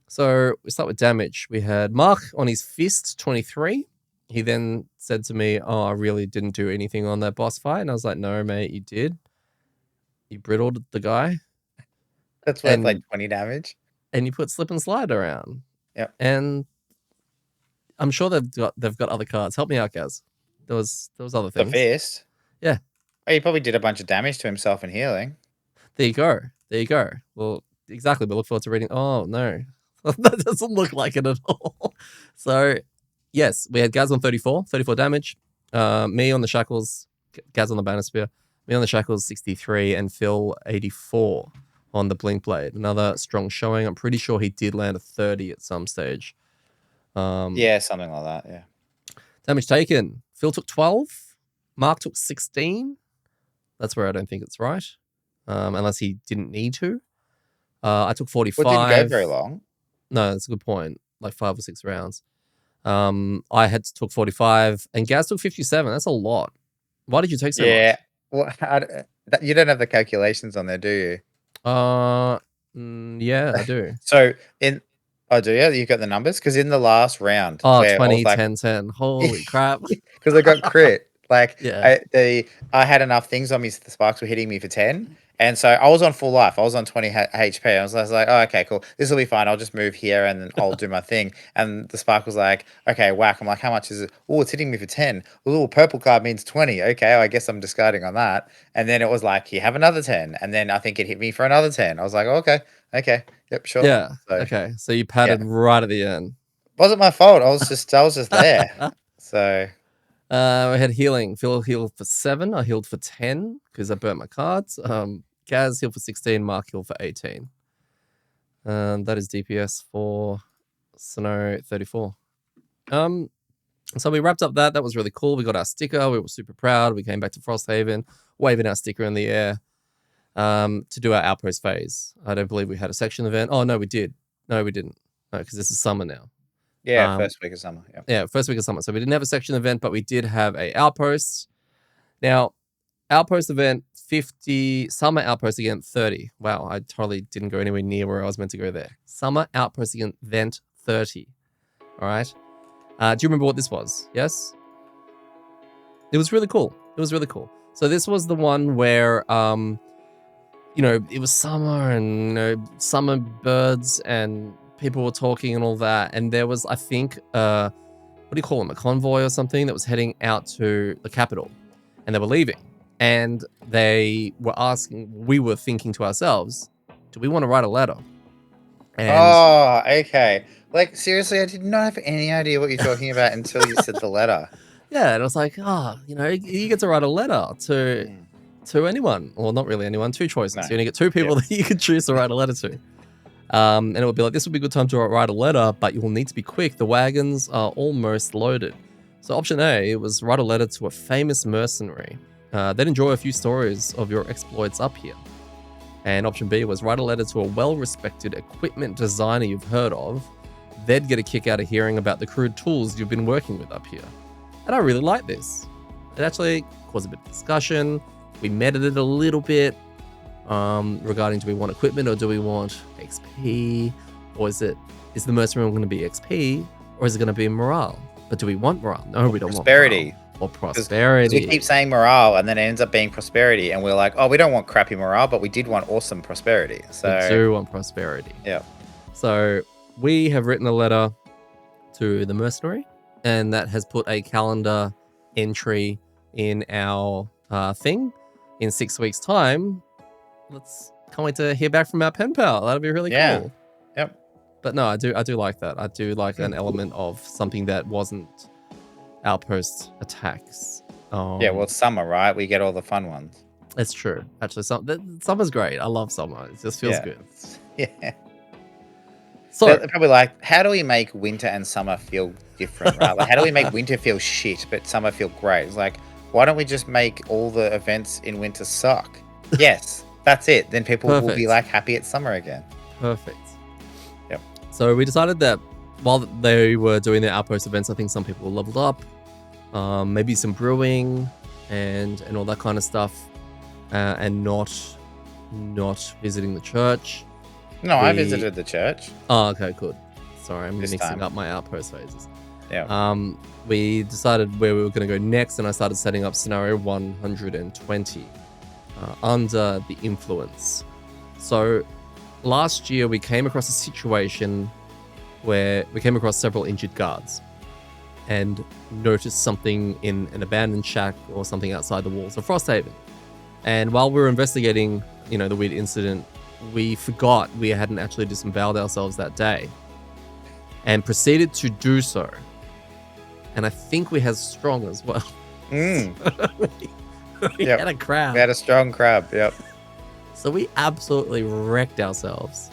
S1: So we start with damage. We had Mark on his fist, 23. He then said to me, "Oh, I really didn't do anything on that boss fight." And I was like, "No, mate, you did. You brittled the guy.
S2: That's worth like 20 damage.
S1: And you put slip and slide around."
S2: Yep.
S1: And I'm sure they've got other cards. Help me out, Gaz. There was other things.
S2: The fist?
S1: Yeah.
S2: Oh, he probably did a bunch of damage to himself in healing.
S1: There you go. Well, exactly. We look forward to reading. Oh, no. That doesn't look like it at all. So, yes, we had Gaz on 34 damage. Me on the shackles, Gaz on the banisphere. Me on the shackles, 63, and Phil, 84. on the Blink Blade. Another strong showing. I'm pretty sure he did land a 30 at some stage.
S2: Yeah, something like that. Yeah.
S1: Damage taken. Phil took 12. Mark took 16. That's where I don't think it's right. Unless he didn't need to. I took 45.
S2: Well, it didn't go very long.
S1: No, that's a good point. Like 5 or 6 rounds. I took 45 and Gaz took 57. That's a lot. Why did you take so much?
S2: Well, you don't have the calculations on there, do you?
S1: Yeah, I do.
S2: So do you? You got the numbers? Because in the last round,
S1: Oh,
S2: where
S1: 20,
S2: I was like,
S1: 10, 10. Holy crap.
S2: because I got crit. Like,
S1: Yeah.
S2: I had enough things on me, so the sparks were hitting me for 10. And so I was on full life. I was on 20 HP. I was like, oh, okay, cool. This will be fine. I'll just move here and then I'll do my thing. And the spark was like, okay, whack. I'm like, how much is it? Oh, it's hitting me for 10. Oh, purple card means 20. Okay, I guess I'm discarding on that. And then it was like, you have another 10. And then I think it hit me for another 10. I was like, oh, okay. Yep, sure.
S1: Yeah.
S2: So,
S1: okay. So you padded right at the end.
S2: Wasn't my fault. I was just there. So
S1: we had healing. Phil healed for 7. I healed for 10 because I burnt my cards. Gaz healed for 16. Mark healed for 18. That is DPS for Scenario 34. So we wrapped up that. That was really cool. We got our sticker. We were super proud. We came back to Frosthaven, waving our sticker in the air to do our outpost phase. I don't believe we had a section event. Oh, no, we did. No, we didn't. No, because this is summer now.
S2: Yeah, first week of summer.
S1: Yeah, first week of summer. So we didn't have a section event, but we did have a outpost. Now, outpost event 50, summer outpost event 30. Wow, I totally didn't go anywhere near where I was meant to go there. Summer outpost event 30. All right. Do you remember what this was? Yes? It was really cool. So this was the one where, it was summer and, summer birds and people were talking and all that. And there was, I think, what do you call them? A convoy or something that was heading out to the capital. And they were leaving. And they were we were thinking to ourselves, do we want to write a letter?
S2: And okay. Like, seriously, I did not have any idea what you're talking about until you said the letter.
S1: Yeah, and I was like, you get to write a letter to anyone. Well, not really anyone, 2 choices. No. You only get 2 people that you can choose to write a letter to. And it would be like, this would be a good time to write a letter, but you will need to be quick. The wagons are almost loaded. So option A was write a letter to a famous mercenary. They'd enjoy a few stories of your exploits up here. And option B was write a letter to a well-respected equipment designer you've heard of. They'd get a kick out of hearing about the crude tools you've been working with up here. And I really like this. It actually caused a bit of discussion. We meted it a little bit regarding do we want equipment or do we want XP? Or is the mercenary going to be XP or is it going to be morale? But do we want morale? No, we don't want morale. Or prosperity.
S2: We keep saying morale and then it ends up being prosperity. And we're like, oh, we don't want crappy morale, but we did want awesome prosperity. So
S1: we do want prosperity.
S2: Yeah.
S1: So we have written a letter to the mercenary and that has put a calendar entry in our thing. In 6 weeks' time, can't wait to hear back from our pen pal. That'll be really cool.
S2: Yep.
S1: But no, I do like that. I do like an element of something that wasn't outpost attacks.
S2: Yeah, well, it's summer, right? We get all the fun ones.
S1: It's true. Actually, summer's great. I love summer. It just feels good.
S2: Yeah.
S1: So
S2: they're probably like, how do we make winter and summer feel different, right? Like, how do we make winter feel shit, but summer feel great? It's like, why don't we just make all the events in winter suck? Yes, that's it. Then people will be like happy it's summer again.
S1: Perfect.
S2: Yep.
S1: So we decided that while they were doing their outpost events, I think some people leveled up, maybe some brewing and all that kind of stuff, and not visiting the church.
S2: No, I visited the church.
S1: Oh, okay, good. Sorry, I'm mixing up my outpost phases.
S2: Yeah.
S1: We decided where we were going to go next, and I started setting up scenario 120 under the influence. So last year we came across a situation where we came across several injured guards and noticed something in an abandoned shack or something outside the walls of Frosthaven. And while we were investigating, the weird incident, we forgot we hadn't actually disemboweled ourselves that day and proceeded to do so. And I think we had strong as well.
S2: We
S1: had a crab.
S2: We had a strong crab, yep.
S1: So we absolutely wrecked ourselves.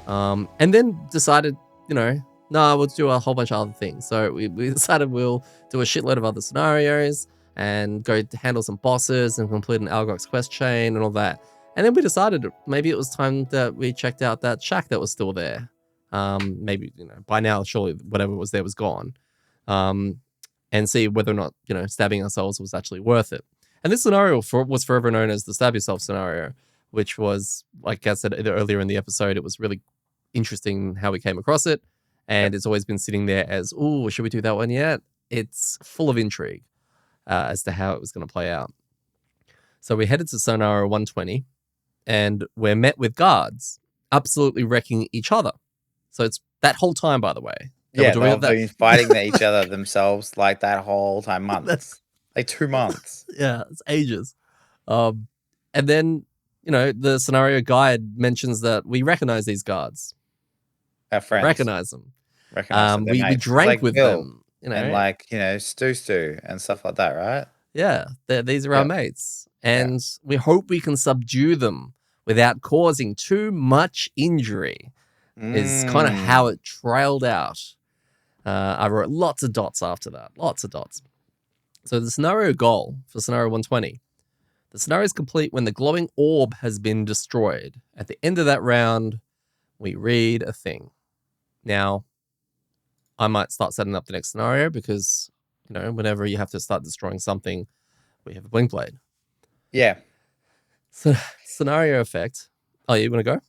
S1: And then decided, no, we'll do a whole bunch of other things. So we decided we'll do a shitload of other scenarios and go to handle some bosses and complete an Algox quest chain and all that. And then we decided maybe it was time that we checked out that shack that was still there. Maybe, by now, surely whatever was there was gone. And see whether or not, stabbing ourselves was actually worth it. And this scenario was forever known as the stab yourself scenario, which was, like I said earlier in the episode, it was really interesting how we came across it. And it's always been sitting there as, oh, should we do that one yet? It's full of intrigue as to how it was going to play out. So we headed to scenario 120 and we're met with guards absolutely wrecking each other. So it's that whole time, by the way.
S2: Yeah, they've been fighting each other themselves like that whole time, months. Like 2 months.
S1: Yeah, it's ages. And then, the scenario guide mentions that we recognize these guards.
S2: Our friends.
S1: Recognize them.
S2: We
S1: drank with them.
S2: And stew and stuff like that, right?
S1: Yeah, these are our mates. And we hope we can subdue them without causing too much injury. Is kind of how it trailed out. I wrote lots of dots after that. Lots of dots. So the scenario goal for scenario 120. The scenario is complete when the glowing orb has been destroyed. At the end of that round, we read a thing. Now, I might start setting up the next scenario because, whenever you have to start destroying something, we have a blink blade.
S2: Yeah.
S1: So, scenario effect. Oh, you want to go?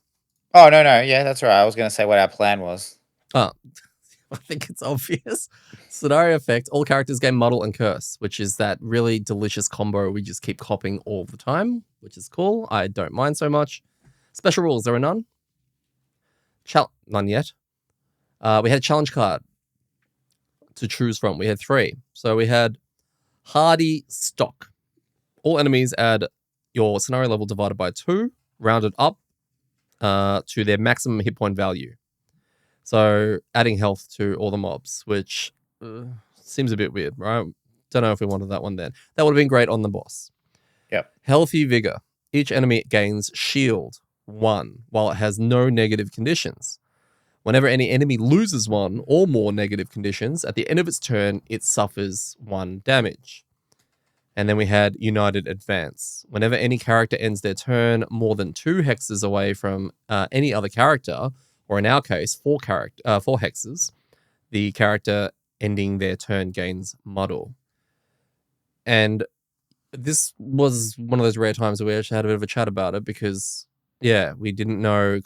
S2: Oh, no. Yeah, that's right. I was going to say what our plan was.
S1: Oh, I think it's obvious. Scenario effect. All characters gain muddle and curse, which is that really delicious combo we just keep copying all the time, which is cool. I don't mind so much. Special rules. There are none. None yet. We had a challenge card to choose from. We had 3. So we had Hardy Stock. All enemies add your scenario level divided by 2, rounded up to their maximum hit point value. So adding health to all the mobs, which seems a bit weird, right? Don't know if we wanted that one then. That would have been great on the boss.
S2: Yep.
S1: Healthy Vigor. Each enemy gains shield 1 while it has no negative conditions. Whenever any enemy loses 1 or more negative conditions, at the end of its turn, it suffers 1 damage. And then we had United Advance. Whenever any character ends their turn more than 2 hexes away from any other character, or in our case, 4 hexes, the character ending their turn gains muddle. And this was one of those rare times where we actually had a bit of a chat about it because, we didn't know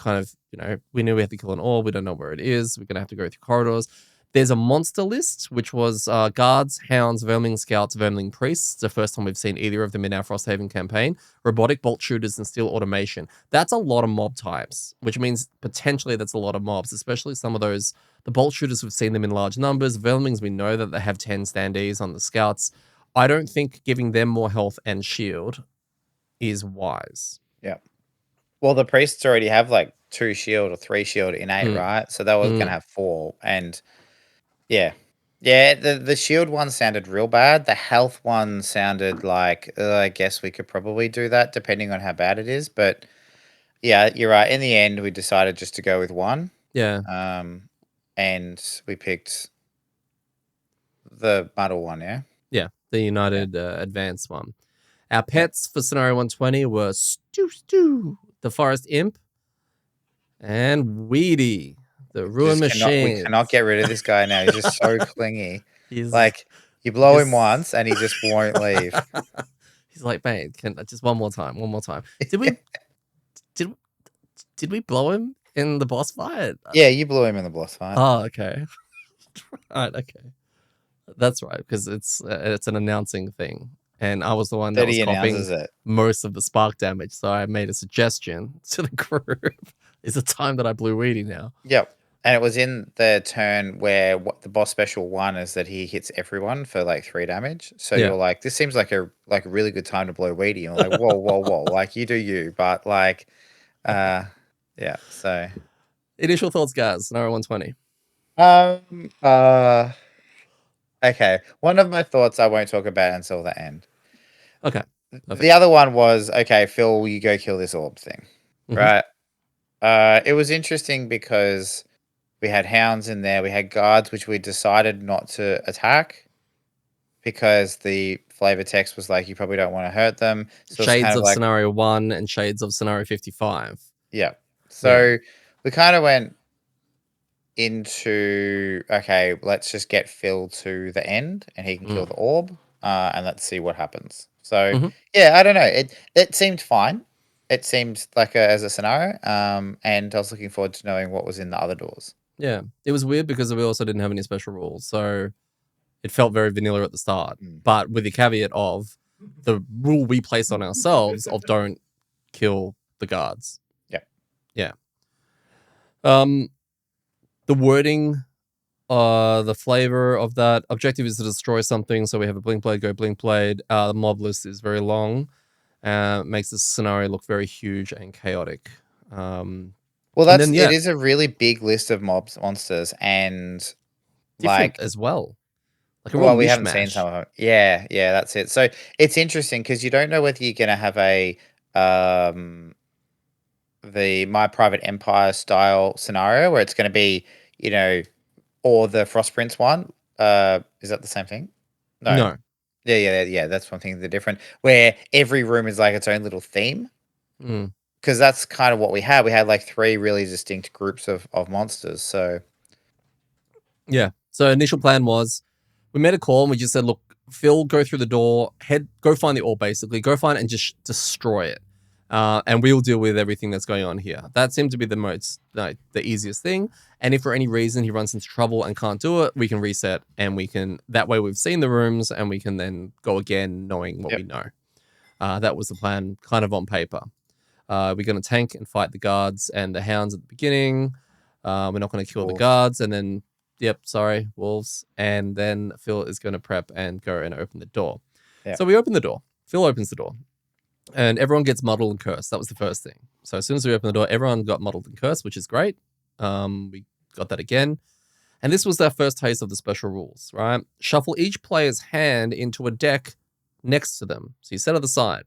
S1: we knew we had to kill an orb. We don't know where it is. We're going to have to go through corridors. There's a monster list, which was guards, hounds, vermling scouts, vermling priests. It's the first time we've seen either of them in our Frosthaven campaign. Robotic bolt shooters and steel automation. That's a lot of mob types, which means potentially that's a lot of mobs, especially some of those. The bolt shooters, we've seen them in large numbers. Vermlings, we know that they have 10 standees on the scouts. I don't think giving them more health and shield is wise.
S2: Yeah. Well, the priests already have like 2 shield or 3 shield innate, right? So they were going to have 4. And yeah, the shield one sounded real bad. The health one sounded like, I guess we could probably do that depending on how bad it is. But yeah, you're right. In the end, we decided just to go with 1.
S1: Yeah.
S2: And we picked the muddle one, yeah?
S1: Yeah, the United Advance one. Our pets for scenario 120 were Stew, the Forest Imp, and Weedy, the Ruin Machine.
S2: We cannot get rid of this guy now. He's just so clingy. Like, you blow him once and he just won't leave.
S1: He's like, mate, just one more time. Did we did we blow him in the boss fight?
S2: Yeah, you blew him in the boss fight.
S1: Oh, okay. Right, okay. That's right, because it's an announcing thing. And I was the one that was copying most of the spark damage, so I made a suggestion to the group. Is the time that I blew Weedy now.
S2: Yep. And it was in the turn where the boss special 1 is that he hits everyone for like 3 damage. So you're like, this seems like a really good time to blow Weedy. And we're like, whoa. Like, you do you. But like, yeah, so.
S1: Initial thoughts, guys. Scenario 120.
S2: Okay. One of my thoughts I won't talk about until the end.
S1: Okay.
S2: The other one was, okay, Phil, you go kill this orb thing, right? It was interesting because we had hounds in there. We had guards, which we decided not to attack because the flavor text was like, you probably don't want to hurt them. So it's
S1: Shades
S2: kind of
S1: of
S2: like,
S1: Scenario 1 and Shades of Scenario 55.
S2: yeah.
S1: Yeah.
S2: So we kind of went into, okay, let's just get Phil to the end and he can kill the orb, and let's see what happens. So yeah, I don't know. It seemed fine. It seemed like as a scenario, and I was looking forward to knowing what was in the other doors.
S1: Yeah. It was weird because we also didn't have any special rules. So it felt very vanilla at the start. But with the caveat of the rule we place on ourselves of don't kill the guards.
S2: Yeah.
S1: Yeah. The wording, the flavor of that objective is to destroy something. So we have a blink blade, go blink blade. The mob list is very long. Makes the scenario look very huge and chaotic.
S2: Well,
S1: And then,
S2: it is a really big list of monsters, and
S1: different
S2: like,
S1: as well. Like a real
S2: well, we haven't seen
S1: mishmash.
S2: some of them. Yeah, yeah, that's it. So it's interesting because you don't know whether you're gonna have a the My Private Empire style scenario where it's gonna be, you know, or the Frost Prince one. Is that the same thing? No.
S1: No.
S2: Yeah. That's one thing. They're different. Where every room is like its own little theme.
S1: Mm.
S2: Because that's kind of what we had. We had like 3 really distinct groups of monsters. So
S1: Yeah. So initial plan was we made a call and we just said, look, Phil, go through the door, go find the orb basically, go find it and just destroy it. And we'll deal with everything that's going on here. That seemed to be the easiest thing. And if for any reason he runs into trouble and can't do it, we can reset and that way we've seen the rooms and we can then go again knowing what we know. That was the plan kind of on paper. We're going to tank and fight the guards and the hounds at the beginning. We're not going to kill the guards and then wolves. And then Phil is going to prep and go and open the door.
S2: Yeah.
S1: So we open the door. Phil opens the door. And everyone gets muddled and cursed. That was the first thing. So as soon as we opened the door, everyone got muddled and cursed, which is great. We got that again. And this was our first taste of the special rules, right? Shuffle each player's hand into a deck next to them. So you set it aside.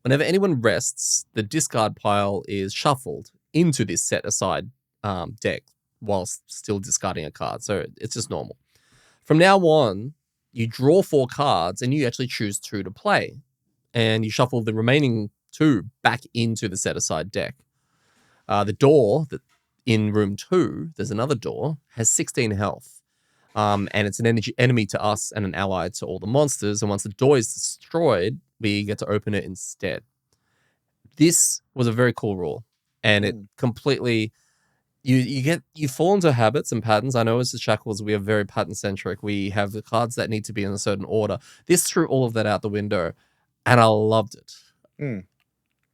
S1: Whenever anyone rests, the discard pile is shuffled into this set aside deck whilst still discarding a card. So it's just normal. From now on, you draw 4 cards and you actually choose 2 to play. And you shuffle the remaining 2 back into the set aside deck. The door that in room 2, there's another door, has 16 health. And it's an enemy to us and an ally to all the monsters. And once the door is destroyed, we get to open it instead. This was a very cool rule. And it completely you fall into habits and patterns. I know as the Shackles, we are very pattern centric. We have the cards that need to be in a certain order. This threw all of that out the window. And I loved it.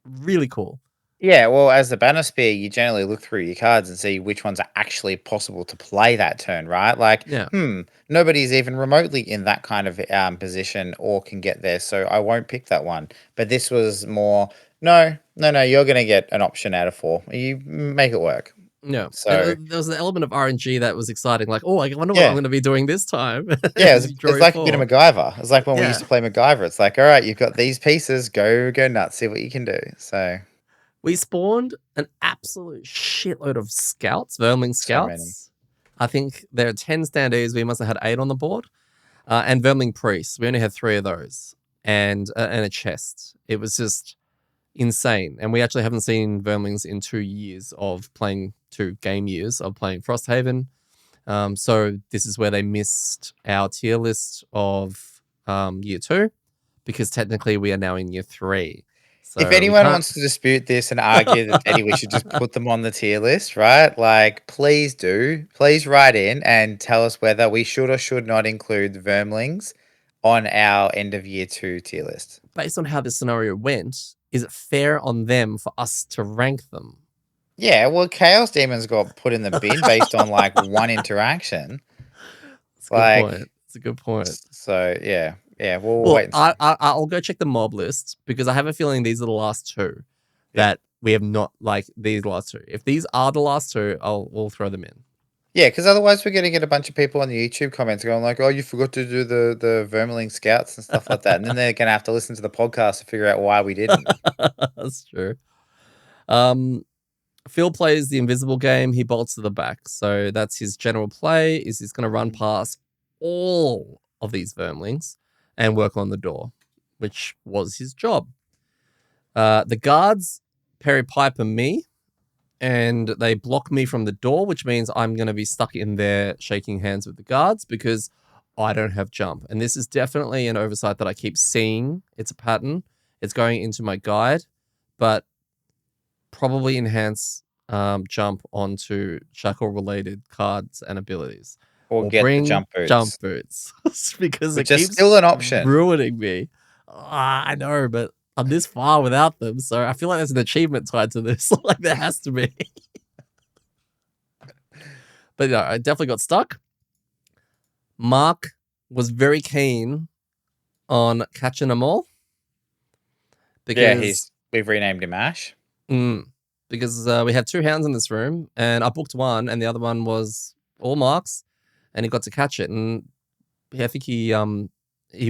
S1: Really cool.
S2: Yeah, well, as the banner spear, you generally look through your cards and see which ones are actually possible to play that turn, right? Like, nobody's even remotely in that kind of position or can get there, so I won't pick that one. But this was more, no, you're going to get an option out of 4. You make it work.
S1: No.
S2: So
S1: and there was an element of RNG that was exciting. Like, oh, I wonder what I'm going to be doing this time.
S2: Yeah, it's like a bit of MacGyver. It's like when we used to play MacGyver. It's like, all right, you've got these pieces, go nuts, see what you can do. So
S1: we spawned an absolute shitload of scouts, vermling scouts. So I think there are 10 standees. We must have had 8 on the board. And vermling priests. We only had 3 of those. And a chest. It was just insane. And we actually haven't seen vermlings in 2 years of playing, 2 game years of playing Frosthaven. So this is where they missed our tier list of year 2, because technically we are now in year 3. So
S2: if anyone wants to dispute this and argue that Eddie, we should just put them on the tier list, right? Like, please do. Please write in and tell us whether we should or should not include vermlings on our end of year 2 tier list.
S1: Based on how this scenario went, is it fair on them for us to rank them?
S2: Yeah, well, Chaos Demons got put in the bin based on like 1 interaction.
S1: That's a good point. It's a good point.
S2: So yeah, we'll wait.
S1: I'll go check the mob list because I have a feeling these are the last 2 that we have not, like, these last 2. If these are the last 2, we'll throw them in.
S2: Yeah, because otherwise we're going to get a bunch of people on the YouTube comments going like, "Oh, you forgot to do the Vermling Scouts and stuff like that," and then they're going to have to listen to the podcast to figure out why we didn't.
S1: That's true. Um, Phil plays the invisible game. He bolts to the back. So that's his general play, is he's going to run past all of these vermlings and work on the door, which was his job. The guards Perry Piper me, and they block me from the door, which means I'm going to be stuck in there shaking hands with the guards because I don't have jump. And this is definitely an oversight that I keep seeing. It's a pattern. It's going into my guide, but probably enhance jump onto shackle related cards and abilities,
S2: Or
S1: or
S2: get the
S1: bring
S2: jump
S1: jump
S2: boots,
S1: boots because it
S2: which is
S1: keeps
S2: still an option.
S1: ruining me. I know, but I'm this far without them, so I feel like there's an achievement tied to this. Like there has to be. But yeah, I definitely got stuck. Mark was very keen on catching them all
S2: Yeah,
S1: because
S2: we've renamed him Ash.
S1: mm, because we have two hounds in this room, and I booked one, and the other one was all Marks, and he got to catch it, and I think he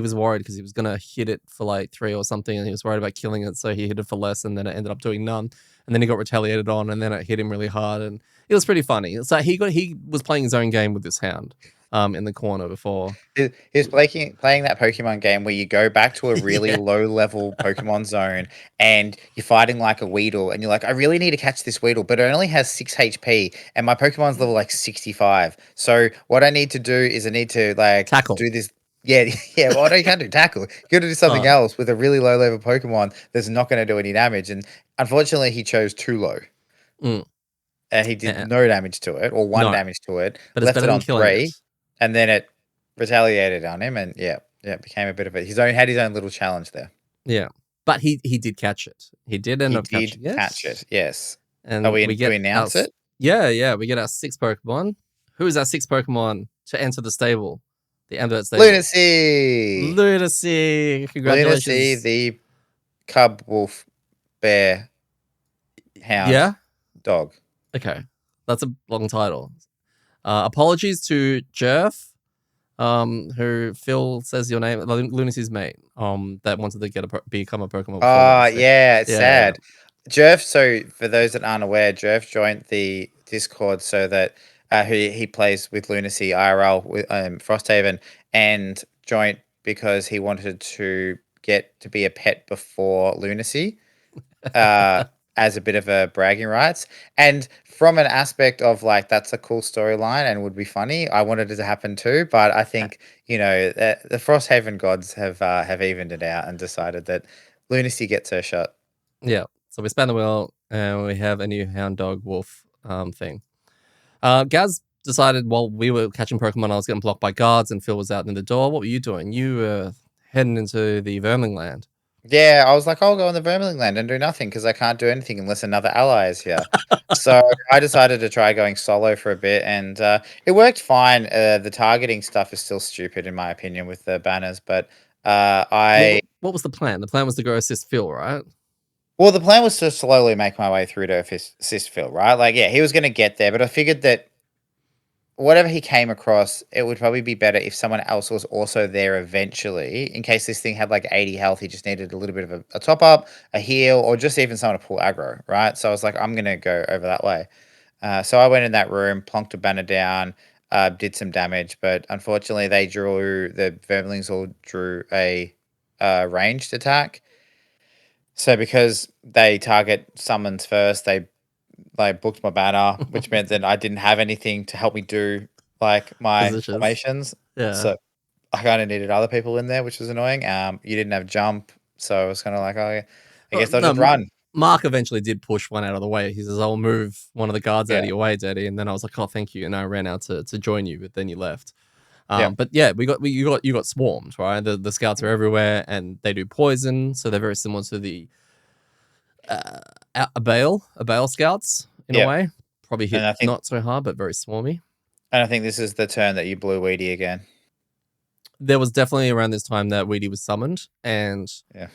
S1: was worried because he was gonna hit it for like 3 or something, and he was worried about killing it, so he hit it for less, and then it ended up doing none, and then he got retaliated on, and then it hit him really hard, and it was pretty funny. So he was playing his own game with this hound, in the corner before.
S2: He was playing that Pokemon game where you go back to a really
S1: Yeah.
S2: low level Pokemon zone and you're fighting like a Weedle and you're like, I really need to catch this Weedle, but it only has 6 HP and my Pokemon's level like 65. So what I need to do is I need to like
S1: Tackle.
S2: do this. Yeah, yeah. Well, no, you can't do tackle. You got to do something
S1: Uh,
S2: else with a really low level Pokemon that's not going to do any damage. And unfortunately, he chose too low.
S1: mm,
S2: He did
S1: eh,
S2: no damage to it or one
S1: no,
S2: damage to it,
S1: but it's
S2: left
S1: better
S2: it
S1: than
S2: on
S1: killing it.
S2: 3, and then it retaliated on him, and yeah, it became a bit of a had his own little challenge there.
S1: Yeah, but he did catch it. He did end
S2: He
S1: up
S2: did
S1: catching it,
S2: catch it, yes. Are
S1: and
S2: we
S1: we
S2: do we
S1: get our
S2: announce it?
S1: yeah, we get our 6th Pokemon. Who is our 6th Pokemon to enter the stable, the amDirt stable?
S2: Lunacy!
S1: Lunacy!
S2: Lunacy,
S1: Congratulations.
S2: the cub, wolf, bear, hound,
S1: Yeah.
S2: dog.
S1: Okay, that's a long title. Apologies to Jerf, who Phil says your name, Lunacy's mate, that wanted to become a Pokemon before
S2: Oh,
S1: us.
S2: yeah, it's
S1: Yeah, yeah.
S2: sad. Jerf, so for those that aren't aware, Jerf joined the Discord so that he plays with Lunacy IRL with Frosthaven and joined because he wanted to get to be a pet before Lunacy uh, as a bit of a bragging rights. And from an aspect of like, that's a cool storyline and would be funny, I wanted it to happen too. But I think, the Frosthaven gods have evened it out and decided that Lunacy gets her shot.
S1: Yeah. So we span the wheel and we have a new hound dog wolf thing. Gaz decided while we were catching Pokemon, I was getting blocked by guards and Phil was out in the door. What were you doing? You were heading into the Vermling land.
S2: Yeah, I was like, I'll go on the Vermilion Land and do nothing because I can't do anything unless another ally is here. So I decided to try going solo for a bit, and it worked fine. The targeting stuff is still stupid in my opinion with the banners, but
S1: What,
S2: I
S1: what was the plan? The plan was to go assist Phil, right?
S2: well, the plan was to slowly make my way through to assist Phil, right? Like, yeah, he was going to get there, but I figured that whatever he came across, it would probably be better if someone else was also there eventually, in case this thing had like 80 health. He just needed a little bit of a top up, a heal, or just even someone to pull aggro, right? So I was like, I'm going to go over that way. So I went in that room, plonked a banner down, did some damage, but unfortunately, the Vermlings all drew a ranged attack. So because they target summons first, they booked my banner, which meant that I didn't have anything to help me do like my
S1: Positions.
S2: formations.
S1: Yeah.
S2: So I kind of needed other people in there, which was annoying. You didn't have jump, so I was kind of like, oh, I
S1: Well,
S2: guess I'll
S1: no,
S2: just run.
S1: Mark eventually did push one out of the way. He says, I'll move one of the guards out of
S2: Yeah,
S1: your way, Daddy. And then I was like, oh, thank you. And I ran out to join you, but then you left.
S2: yeah,
S1: But yeah, you got swarmed, right? The scouts are everywhere and they do poison. So they're very similar to the uh, a Bale scouts in a
S2: yeah.
S1: way. Probably hit
S2: And I think
S1: not so hard, but very swarmy.
S2: this is the turn that you blew Weedy again.
S1: There was definitely around this time that Weedy was summoned and
S2: Yeah.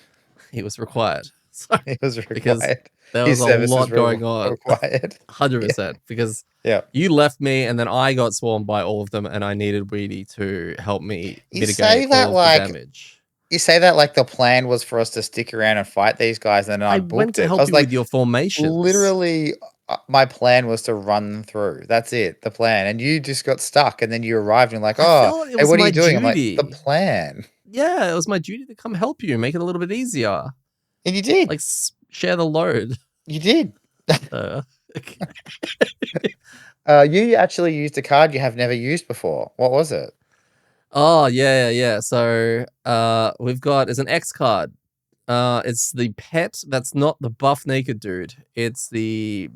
S1: he was required. So,
S2: It was
S1: because
S2: required.
S1: there was
S2: His
S1: a
S2: services
S1: lot
S2: were
S1: going on.
S2: required. Yeah.
S1: 100%. Because
S2: Yeah.
S1: you left me and then I got swarmed by all of them and I needed Weedy to help me
S2: You
S1: mitigate
S2: say
S1: all
S2: that
S1: of the
S2: like
S1: damage.
S2: you say that like the plan was for us to stick around and fight these guys, and I
S1: I went
S2: booked
S1: to
S2: it. I
S1: help
S2: was
S1: you with
S2: like,
S1: your formations.
S2: literally, my plan was to run them through. That's it, the plan. And you just got stuck, and then you arrived and like,
S1: I
S2: oh,
S1: felt it
S2: hey,
S1: was
S2: what are
S1: my
S2: you doing? I'm like, the
S1: duty.
S2: plan.
S1: Yeah, it was my duty to come help you, make it a little bit easier.
S2: And you did.
S1: Like, share the load.
S2: You did.
S1: Uh,
S2: You actually used a card you have never used before. What was it?
S1: oh, yeah. So, we've got, it's an X card. It's the pet that's not the buff naked dude. It's the,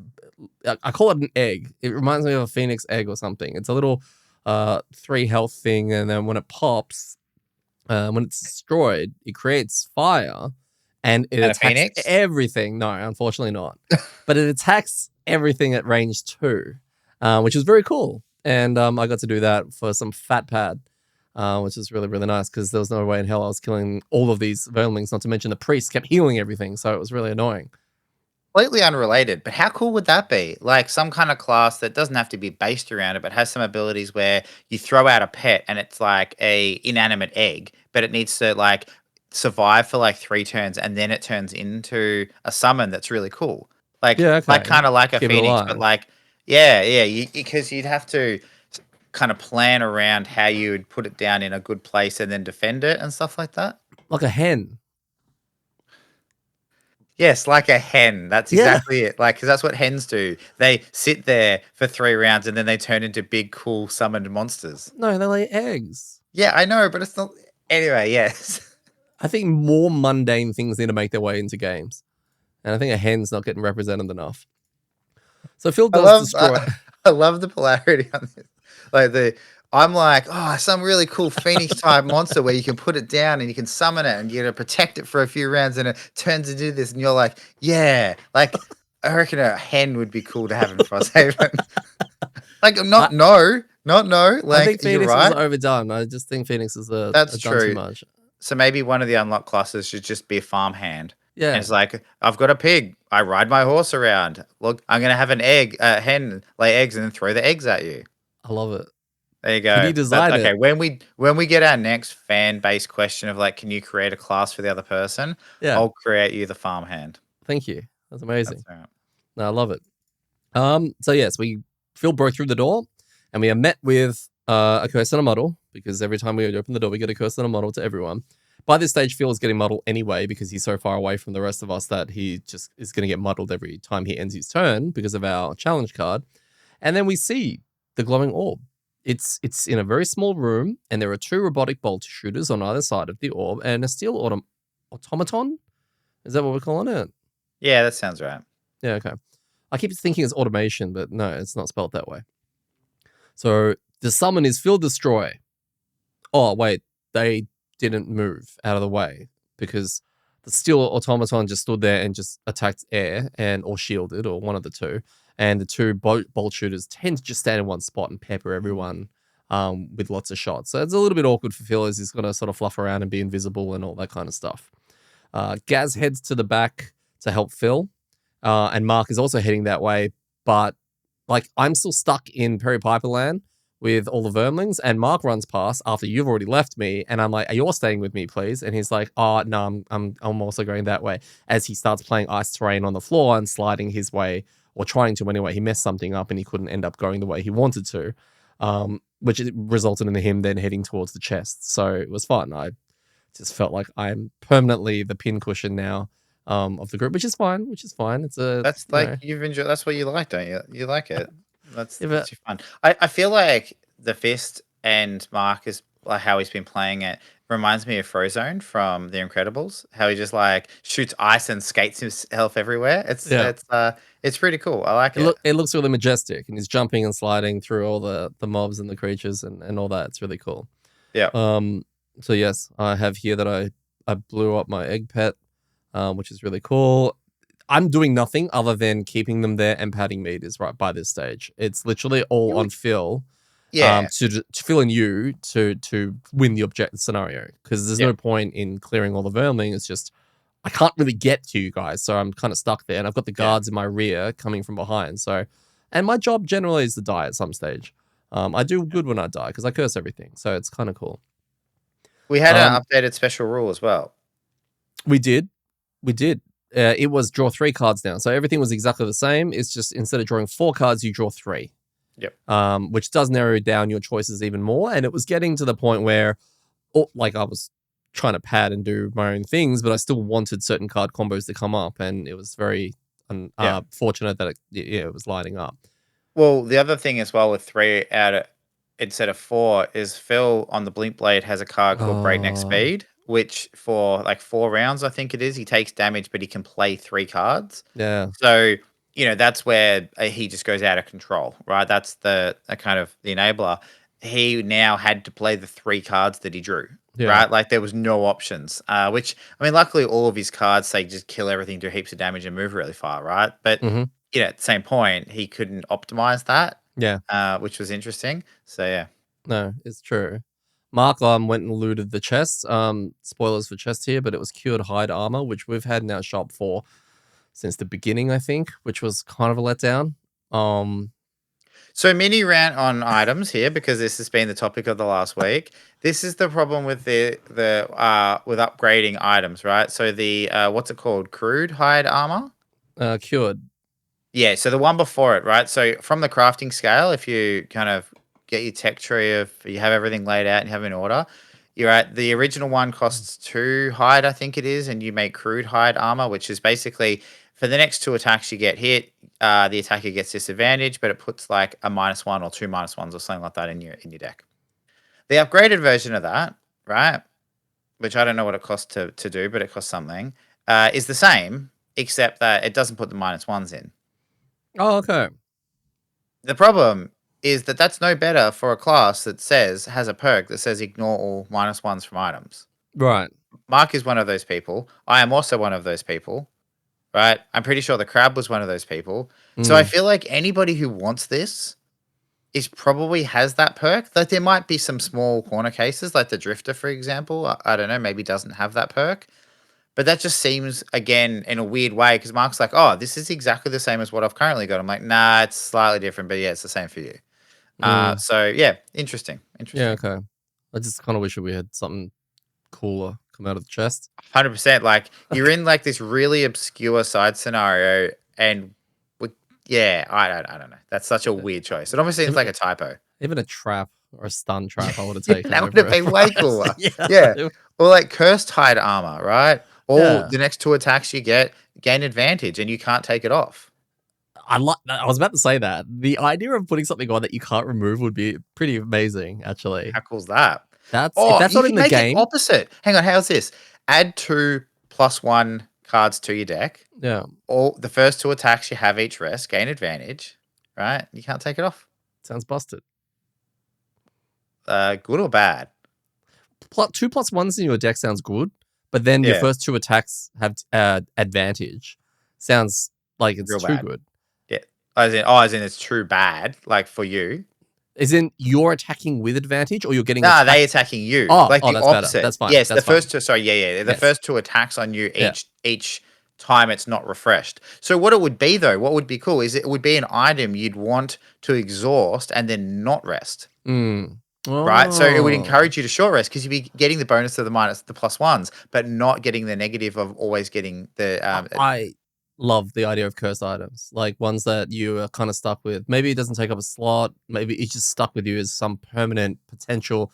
S1: I call it an egg. It reminds me of a phoenix egg or something. It's a little 3 health thing, and then when it pops, when it's destroyed, it creates fire, and it
S2: And a
S1: attacks
S2: phoenix?
S1: everything. No, unfortunately not. But it attacks everything at range 2, which is very cool. And I got to do that for some fat pad, which is really, really nice because there was no way in hell I was killing all of these vermlings, not to mention the priest kept healing everything. So it was really annoying.
S2: Completely unrelated, but how cool would that be? Like some kind of class that doesn't have to be based around it, but has some abilities where you throw out a pet and it's like a inanimate egg, but it needs to like survive for like 3 turns and then it turns into a summon that's really cool.
S1: Yeah,
S2: Like
S1: okay.
S2: kind of like a
S1: Keep it
S2: phoenix, but
S1: alive.
S2: like yeah, because you'd have to kind of plan around how you would put it down in a good place and then defend it and stuff like that.
S1: Like a hen.
S2: Yes, like a hen. That's
S1: Yeah.
S2: exactly it. Like, because that's what hens do. They sit there for 3 rounds and then they turn into big, cool summoned monsters.
S1: No, they lay eggs.
S2: Yeah, I know, but it's not. Anyway, yes.
S1: I think more mundane things need to make their way into games. And I think a hen's not getting represented enough. So Phil
S2: I
S1: does
S2: love,
S1: destroy.
S2: I love the polarity on this. Like I'm like, oh, some really cool phoenix type monster where you can put it down and you can summon it and you gotta protect it for a few rounds and it turns into this, and you're like, yeah, like I reckon a hen would be cool to have in Frosthaven. Like,
S1: I,
S2: not no.
S1: I
S2: Like,
S1: think
S2: you're
S1: Phoenix is
S2: right.
S1: overdone. I just think Phoenix is
S2: That's
S1: done too
S2: true.
S1: much.
S2: So maybe one of the unlock classes should just be a farmhand. And
S1: Yeah,
S2: it's like, I've got a pig. I ride my horse around. Look, I'm gonna have an egg, a hen lay eggs and then throw the eggs at you.
S1: I love it.
S2: There you
S1: Can you
S2: go. That's
S1: design
S2: okay.
S1: it?
S2: When we get our next fan based question of like, can you create a class for the other person?
S1: Yeah,
S2: I'll create you the farmhand.
S1: thank you. That's
S2: That's
S1: amazing.
S2: all right.
S1: No, I love it. So yes, Phil broke through the door, and we are met with a curse and a muddle because every time we open the door, we get a curse and a muddle to everyone. By this stage, Phil is getting muddled anyway because he's so far away from the rest of us that he just is going to get muddled every time he ends his turn because of our challenge card. And then we see the glowing orb. It's in a very small room, and there are 2 robotic bolt shooters on either side of the orb and a steel automaton. Is that what we're calling it?
S2: Yeah, that sounds right.
S1: Yeah, okay. I keep thinking it's automation, but no, it's not spelled that way. So the summon is Phil Destroy. Oh, wait, they didn't move out of the way because the steel automaton just stood there and just attacked air or shielded, or one of the two. And the 2 bolt shooters tend to just stand in one spot and pepper everyone with lots of shots. So it's a little bit awkward for Phil as he's going to sort of fluff around and be invisible and all that kind of stuff. Gaz heads to the back to help Phil. And Mark is also heading that way, but like I'm still stuck in Perry Piper land with all the vermlings, and Mark runs past after you've already left me, and I'm like, "Are you staying with me, please?" And he's like, "Oh no, I'm also going that way." As he starts playing ice terrain on the floor and sliding his way, or trying to anyway, he messed something up and he couldn't end up going the way he wanted to, which resulted in him then heading towards the chest. So it was fun. I just felt like I'm permanently the pincushion now of the group, which is fine. It's
S2: That's like you've enjoyed. That's what you like, don't you? You like it.
S1: yeah,
S2: That's too fun. I feel like the Fist and Mark is like how he's been playing it reminds me of Frozone from The Incredibles. How he just like shoots ice and skates himself everywhere.
S1: yeah.
S2: It's pretty cool. I like it.
S1: It looks really majestic, and he's jumping and sliding through all the mobs and the creatures and all that. It's really cool.
S2: Yeah.
S1: So yes, I have here that I blew up my egg pet, which is really cool. I'm doing nothing other than keeping them there and padding meters right by this stage. It's literally all on Phil.
S2: Yeah.
S1: To Phil and you to win the objective scenario, because there's
S2: Yeah.
S1: no point in clearing all the vermling. It's just I can't really get to you guys, so I'm kind of stuck there. And I've got the
S2: Yeah.
S1: guards in my rear coming from behind. So, and my job generally is to die at some stage. I do good when I die because I curse everything, so it's kind of cool.
S2: We had an
S1: Um,
S2: updated special rule as well.
S1: we did. It was draw 3 cards now, so everything was exactly the same. It's just instead of drawing 4 cards, you draw 3.
S2: Yep.
S1: Which does narrow down your choices even more. And it was getting to the point where, like, I was trying to pad and do my own things, but I still wanted certain card combos to come up, and it was very fortunate that it was lining up.
S2: Well, the other thing as well with 3 instead of 4 is Phil on the Blink Blade has a card called Breakneck Speed, which for like 4 rounds, I think it is, he takes damage, but he can play 3 cards.
S1: Yeah.
S2: So, that's where he just goes out of control, right? That's the kind of the enabler. He now had to play the 3 cards that he drew, right? Like there was no options, which, I mean, luckily all of his cards say just kill everything, do heaps of damage and move really far, right? But, at the same point, he couldn't optimize that.
S1: Yeah.
S2: Which was interesting. So, yeah.
S1: No, it's true. Mark went and looted the chest. Spoilers for chest here, but it was cured hide armor, which we've had in our shop for since the beginning, I think, which was kind of a letdown.
S2: So mini rant on items here because this has been the topic of the last week. This is the problem with the with upgrading items, right? So the what's it called? Crude hide armor?
S1: Cured.
S2: Yeah, so the one before it, right? So from the crafting scale, if you kind of get your tech tree of you have everything laid out and you have an order, you're at the original one costs 2 hide, I think it is, and you make crude hide armor, which is basically for the next 2 attacks you get hit, the attacker gets disadvantage, but it puts like a -1 or 2 -1s or something like that in your deck. The upgraded version of that, right? Which I don't know what it costs to do, but it costs something, is the same, except that it doesn't put the -1s in.
S1: Oh, okay.
S2: The problem is that that's no better for a class that has a perk that says ignore all -1s from items.
S1: Right.
S2: Mark is one of those people. I am also one of those people, right? I'm pretty sure the crab was one of those people. So I feel like anybody who wants this is probably has that perk. Like there might be some small corner cases, like the drifter, for example. I don't know, maybe doesn't have that perk. But that just seems, again, in a weird way, because Mark's like, oh, this is exactly the same as what I've currently got. I'm like, nah, it's slightly different, but yeah, it's the same for you. So yeah, interesting.
S1: Yeah, okay. I just kind of wish that we had something cooler come out of the chest.
S2: 100%. Like you're in like this really obscure side scenario, and I don't know. That's such a weird choice. It almost seems like a typo.
S1: Even a trap or a stun trap, I would have taken.
S2: That would have been way cooler.
S1: Yeah.
S2: Yeah. Or like cursed hide armor, right? All
S1: Yeah.
S2: the next 2 attacks you get gain advantage, and you can't take it off.
S1: I was about to say that. The idea of putting something on that you can't remove would be pretty amazing, actually.
S2: How cool's that?
S1: If
S2: Oh,
S1: that's
S2: you
S1: not
S2: can
S1: in the
S2: make it
S1: game.
S2: opposite. Hang on, how's this? Add 2 +1 cards to your deck.
S1: Yeah.
S2: All the first 2 attacks you have each rest gain advantage, right? You can't take it off.
S1: Sounds busted.
S2: Good or bad?
S1: 2 +1s in your deck sounds good, but then your first 2 attacks have advantage. Sounds like it's
S2: Real
S1: too
S2: bad.
S1: good.
S2: Yeah. As in it's true bad, like for you.
S1: Is in you're attacking with advantage or you're getting
S2: Nah, they attacking you.
S1: Oh,
S2: like the
S1: that's
S2: opposite.
S1: better. That's fine.
S2: Yes,
S1: That's
S2: the first 2. Sorry, The
S1: Yes.
S2: first 2 attacks on you each time it's not refreshed. So what it would be though, what would be cool is it would be an item you'd want to exhaust and then not rest. Right, so it would encourage you to short rest because you'd be getting the bonus of the +1s, but not getting the negative of always getting the.
S1: I love the idea of cursed items, like ones that you are kind of stuck with. Maybe it doesn't take up a slot. Maybe it's just stuck with you as some permanent potential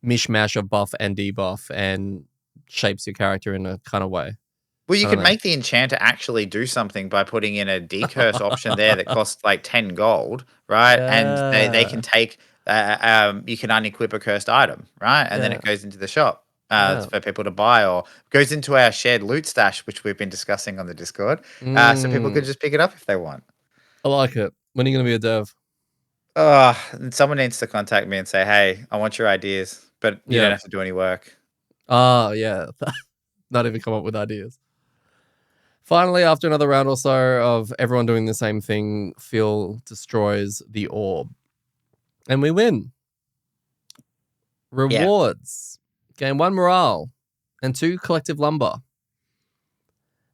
S1: mishmash of buff and debuff and shapes your character in a kind of way.
S2: Well, you can make the enchanter actually do something by putting in a decurse option there that costs like 10 gold, right? And they can take. You can unequip a cursed item, right? And then it goes into the shop for people to buy, or goes into our shared loot stash, which we've been discussing on the Discord. So people can just pick it up if they want.
S1: I like it. When are you going to be a dev?
S2: Someone needs to contact me and say, hey, I want your ideas, but you don't have to do any work.
S1: Oh, yeah. Not even come up with ideas. Finally, after another round or so of everyone doing the same thing, Phil destroys the orb. And we win. Rewards. Gain 1 morale and 2 collective lumber.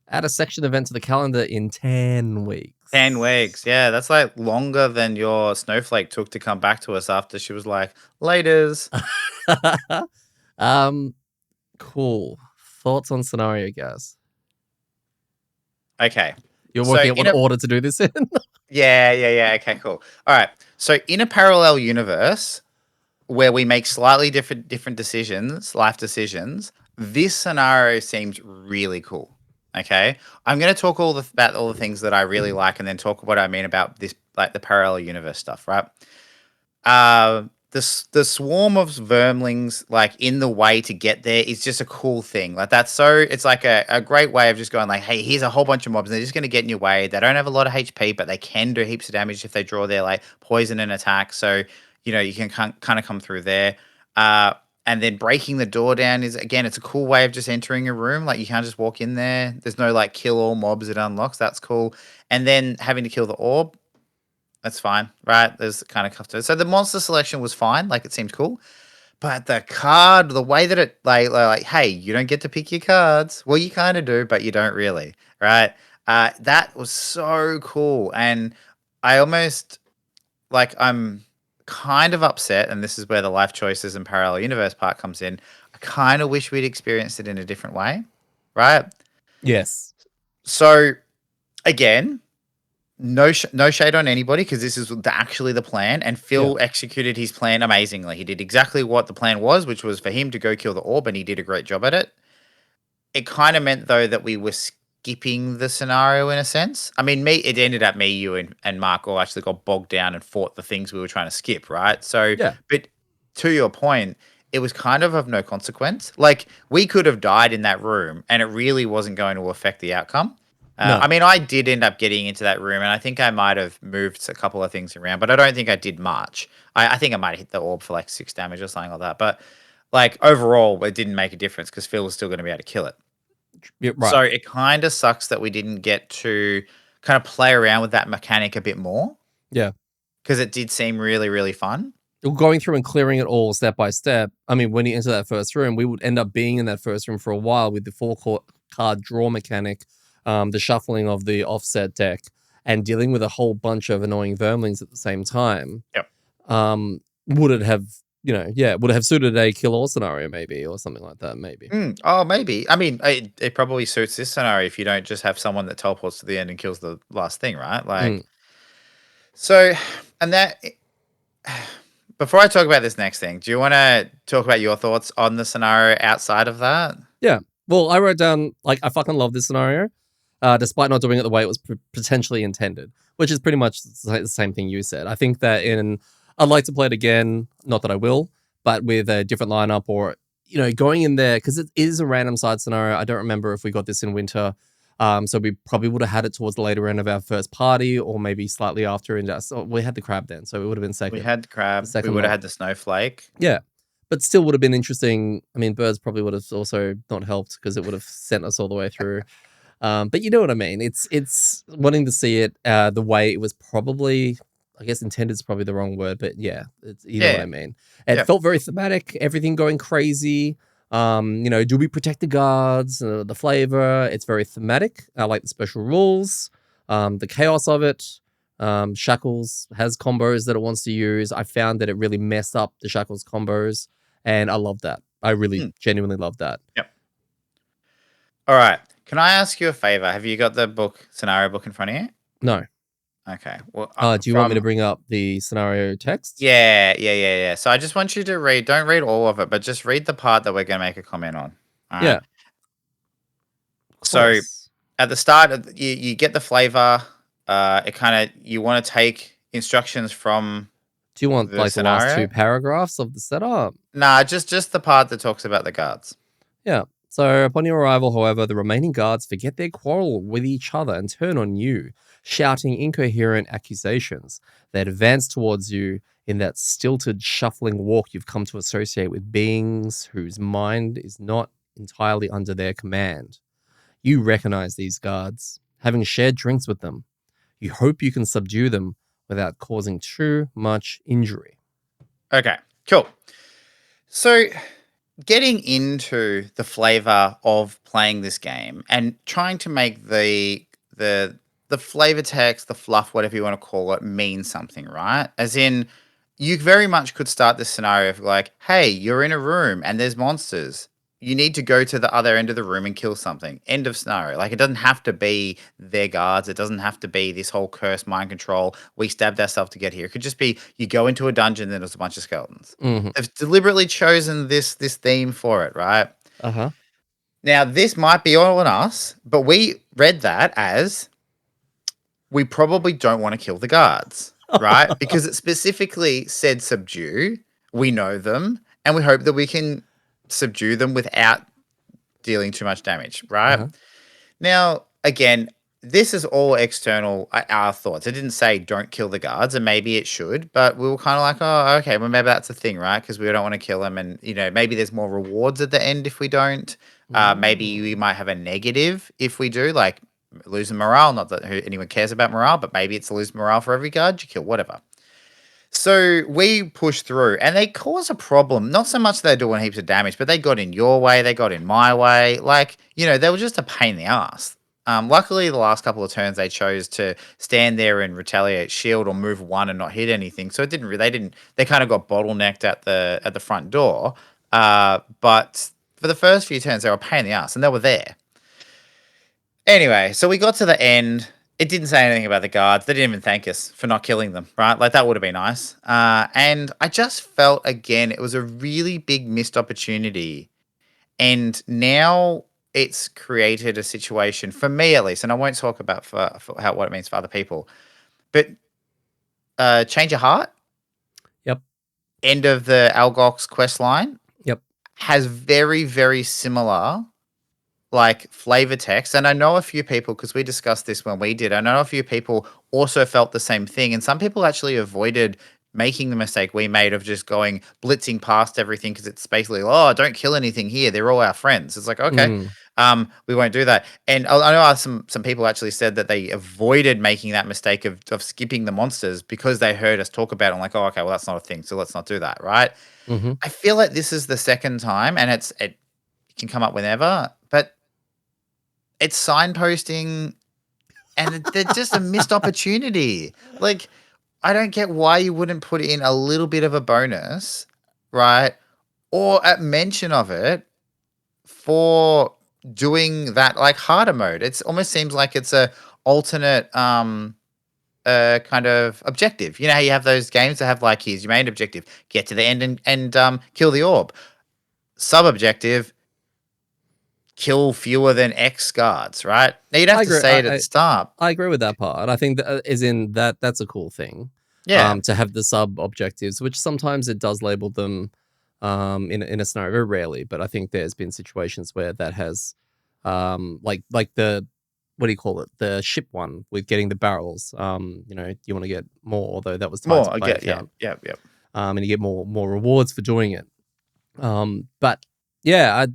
S1: Add a section event to the calendar in 10 weeks.
S2: 10 weeks. Yeah, that's like longer than your snowflake took to come back to us after she was like, laters.
S1: Cool. Thoughts on scenario, guys?
S2: Okay.
S1: You're
S2: So
S1: working at what order to do this in?
S2: yeah. Okay, cool. All right. So in a parallel universe where we make slightly different decisions, life decisions, this scenario seems really cool. Okay. I'm going to talk about all the things that I really like and then talk what I mean about this, like the parallel universe stuff, right? The swarm of vermlings like in the way to get there is just a cool thing. Like that's so it's like a great way of just going like, hey, here's a whole bunch of mobs and they're just gonna get in your way. They don't have a lot of HP, but they can do heaps of damage if they draw their like poison and attack. So you can kind of come through there. And then breaking the door down is again, it's a cool way of just entering a room. Like you can't just walk in there. There's no like kill all mobs it unlocks. That's cool. And then having to kill the orb, that's fine, right? There's kind of custom. So the monster selection was fine, like it seemed cool. But the card, the way that it like, hey, you don't get to pick your cards. Well, you kind of do, but you don't really, right? That was so cool, and I almost I'm kind of upset, and this is where the life choices and parallel universe part comes in. I kind of wish we'd experienced it in a different way, right?
S1: Yes.
S2: So again, no shade on anybody because this is actually the plan, and Phil executed his plan amazingly. He did exactly what the plan was, which was for him to go kill the orb, and he did a great job at it. It kind of meant though that we were skipping the scenario in a sense. I mean, it ended up me, you, and Mark all actually got bogged down and fought the things we were trying to skip, right? So, but to your point, it was kind of no consequence. Like we could have died in that room, and it really wasn't going to affect the outcome.
S1: No.
S2: I mean, I did end up getting into that room, and I think I might have moved a couple of things around, but I don't think I did much. I think I might have hit the orb for like 6 damage or something like that. But like overall, it didn't make a difference because Phil was still going to be able to kill it.
S1: Yeah, right.
S2: So it kind of sucks that we didn't get to kind of play around with that mechanic a bit more.
S1: Yeah.
S2: Because it did seem really, really fun.
S1: Going through and clearing it all step by step. I mean, when you enter that first room, we would end up being in that first room for a while with the 4-card draw mechanic, the shuffling of the offset deck, and dealing with a whole bunch of annoying vermlings at the same time.
S2: Yep.
S1: Would it have, would it have suited a kill all scenario maybe, or something like that maybe?
S2: Oh, maybe. I mean, it probably suits this scenario if you don't just have someone that teleports to the end and kills the last thing, right? Like, so, and that... Before I talk about this next thing, do you want to talk about your thoughts on the scenario outside of that?
S1: Yeah. Well, I wrote down, like, I fucking love this scenario, despite not doing it the way it was potentially intended, which is pretty much the same thing you said. I think that I'd like to play it again, not that I will, but with a different lineup or, going in there, because it is a random side scenario. I don't remember if we got this in winter. So we probably would have had it towards the later end of our first party, or maybe slightly after. So we had the crab then, so it would have been second.
S2: We had the crab. We would have had the snowflake.
S1: Yeah, but still would have been interesting. I mean, birds probably would have also not helped because it would have sent us all the way through. But you know what I mean. It's wanting to see it the way it was probably. I guess intended is probably the wrong word, but yeah, you know what I mean. It felt very thematic. Everything going crazy. Do we protect the guards? The flavor, it's very thematic. I like the special rules, the chaos of it. Shackles has combos that it wants to use. I found that it really messed up the Shackles combos, and I love that. I really genuinely love that.
S2: Yep. All right. Can I ask you a favor? Have you got the scenario book in front of you?
S1: No.
S2: Okay. Well,
S1: do you want me to bring up the scenario text?
S2: Yeah. So I just want you to read. Don't read all of it, but just read the part that we're going to make a comment on. All right?
S1: Yeah.
S2: So at the start, you get the flavor. You want to take instructions from.
S1: Do you want the last 2 paragraphs of the setup?
S2: Nah, just the part that talks about the guards.
S1: Yeah. So upon your arrival, however, the remaining guards forget their quarrel with each other and turn on you, shouting incoherent accusations. They advance towards you in that stilted, shuffling walk you've come to associate with beings whose mind is not entirely under their command. You recognize these guards, having shared drinks with them. You hope you can subdue them without causing too much injury.
S2: Okay, cool. So getting into the flavor of playing this game and trying to make the the flavor text, the fluff, whatever you want to call it, mean something, right? As in, you very much could start this scenario of like, hey, you're in a room and there's monsters. You need to go to the other end of the room and kill something. End of scenario. Like, it doesn't have to be their guards. It doesn't have to be this whole cursed mind control. We stabbed ourselves to get here. It could just be you go into a dungeon, and then there's a bunch of skeletons.
S1: Hmm.
S2: They've deliberately chosen this theme for it, right?
S1: Uh huh.
S2: Now, this might be all on us, but we read that as we probably don't want to kill the guards, right? Because it specifically said subdue. We know them, and we hope that we can subdue them without dealing too much damage,
S1: Uh
S2: right?
S1: huh.
S2: Now, again, this is all external, our thoughts. It didn't say don't kill the guards, and maybe it should, but we were kind of like, oh, okay, well, maybe that's the thing, right? Because we don't want to kill them, and maybe there's more rewards at the end if we don't. Maybe we
S1: Mm.
S2: might have a negative if we do, like losing morale. Not that anyone cares about morale, but maybe it's a lose morale for every guard you kill, whatever. So we push through and they cause a problem. Not so much they're doing heaps of damage, but they got in your way, they got in my way. Like, they were just a pain in the ass. Luckily, the last couple of turns they chose to stand there and retaliate shield or move one and not hit anything. So it didn't really. They kind of got bottlenecked at the front door. But for the first few turns, they were a pain in the ass, and they were there. Anyway, so we got to the end. It didn't say anything about the guards. They didn't even thank us for not killing them, right? Like, that would have been nice. And I just felt, again, it was a really big missed opportunity. And now it's created a situation, for me at least, and I won't talk about what it means for other people, but Change of Heart,
S1: Yep.
S2: end of the Algox quest line,
S1: Yep.
S2: has very, very similar like flavor text. And I know a few people, because we discussed this when we did, I know a few people also felt the same thing. And some people actually avoided making the mistake we made of just going blitzing past everything because it's basically, oh, don't kill anything here. They're all our friends. It's like, okay,
S1: Mm.
S2: we won't do that. And I know some people actually said that they avoided making that mistake of skipping the monsters because they heard us talk about it and like, oh, okay, well, that's not a thing. So let's not do that. Right.
S1: Hmm.
S2: I feel like this is the second time and it can come up whenever, but it's signposting and they're just a missed opportunity. Like, I don't get why you wouldn't put in a little bit of a bonus, right? Or a mention of it for doing that like harder mode. It's almost seems like it's a alternate kind of objective. You know how you have those games that have like, here's your main objective, get to the end and kill the orb. Sub objective, kill fewer than X guards, right? Now you'd have
S1: I
S2: to
S1: agree.
S2: say it at the start.
S1: I agree with that part. I think that is in that's a cool thing.
S2: Yeah.
S1: To have the sub objectives, which sometimes it does label them in a scenario, very rarely, but I think there's been situations where that has like the what do you call it? The ship one with getting the barrels. You want to get more, although that was tied
S2: More,
S1: to
S2: I
S1: player
S2: get, yeah,
S1: count.
S2: yeah, yeah.
S1: And you get more rewards for doing it. But yeah,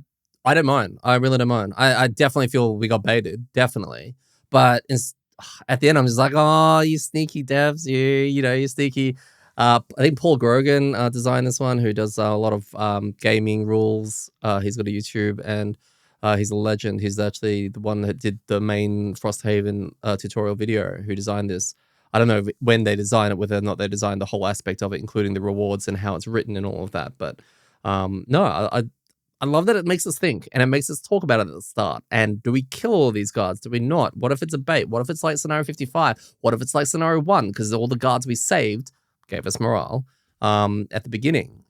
S1: I don't mind. I really don't mind. I definitely feel we got baited, definitely. But at the end, I'm just like, oh, you sneaky devs, you sneaky. I think Paul Grogan designed this one, who does a lot of gaming rules. He's got a YouTube and he's a legend. He's actually the one that did the main Frosthaven tutorial video. Who designed this? I don't know when they designed it, whether or not they designed the whole aspect of it, including the rewards and how it's written and all of that. But no, I love that it makes us think and it makes us talk about it at the start. And do we kill all these guards? Do we not? What if it's a bait? What if it's like scenario 55? What if it's like scenario 1? Because all the guards we saved gave us morale at the beginning,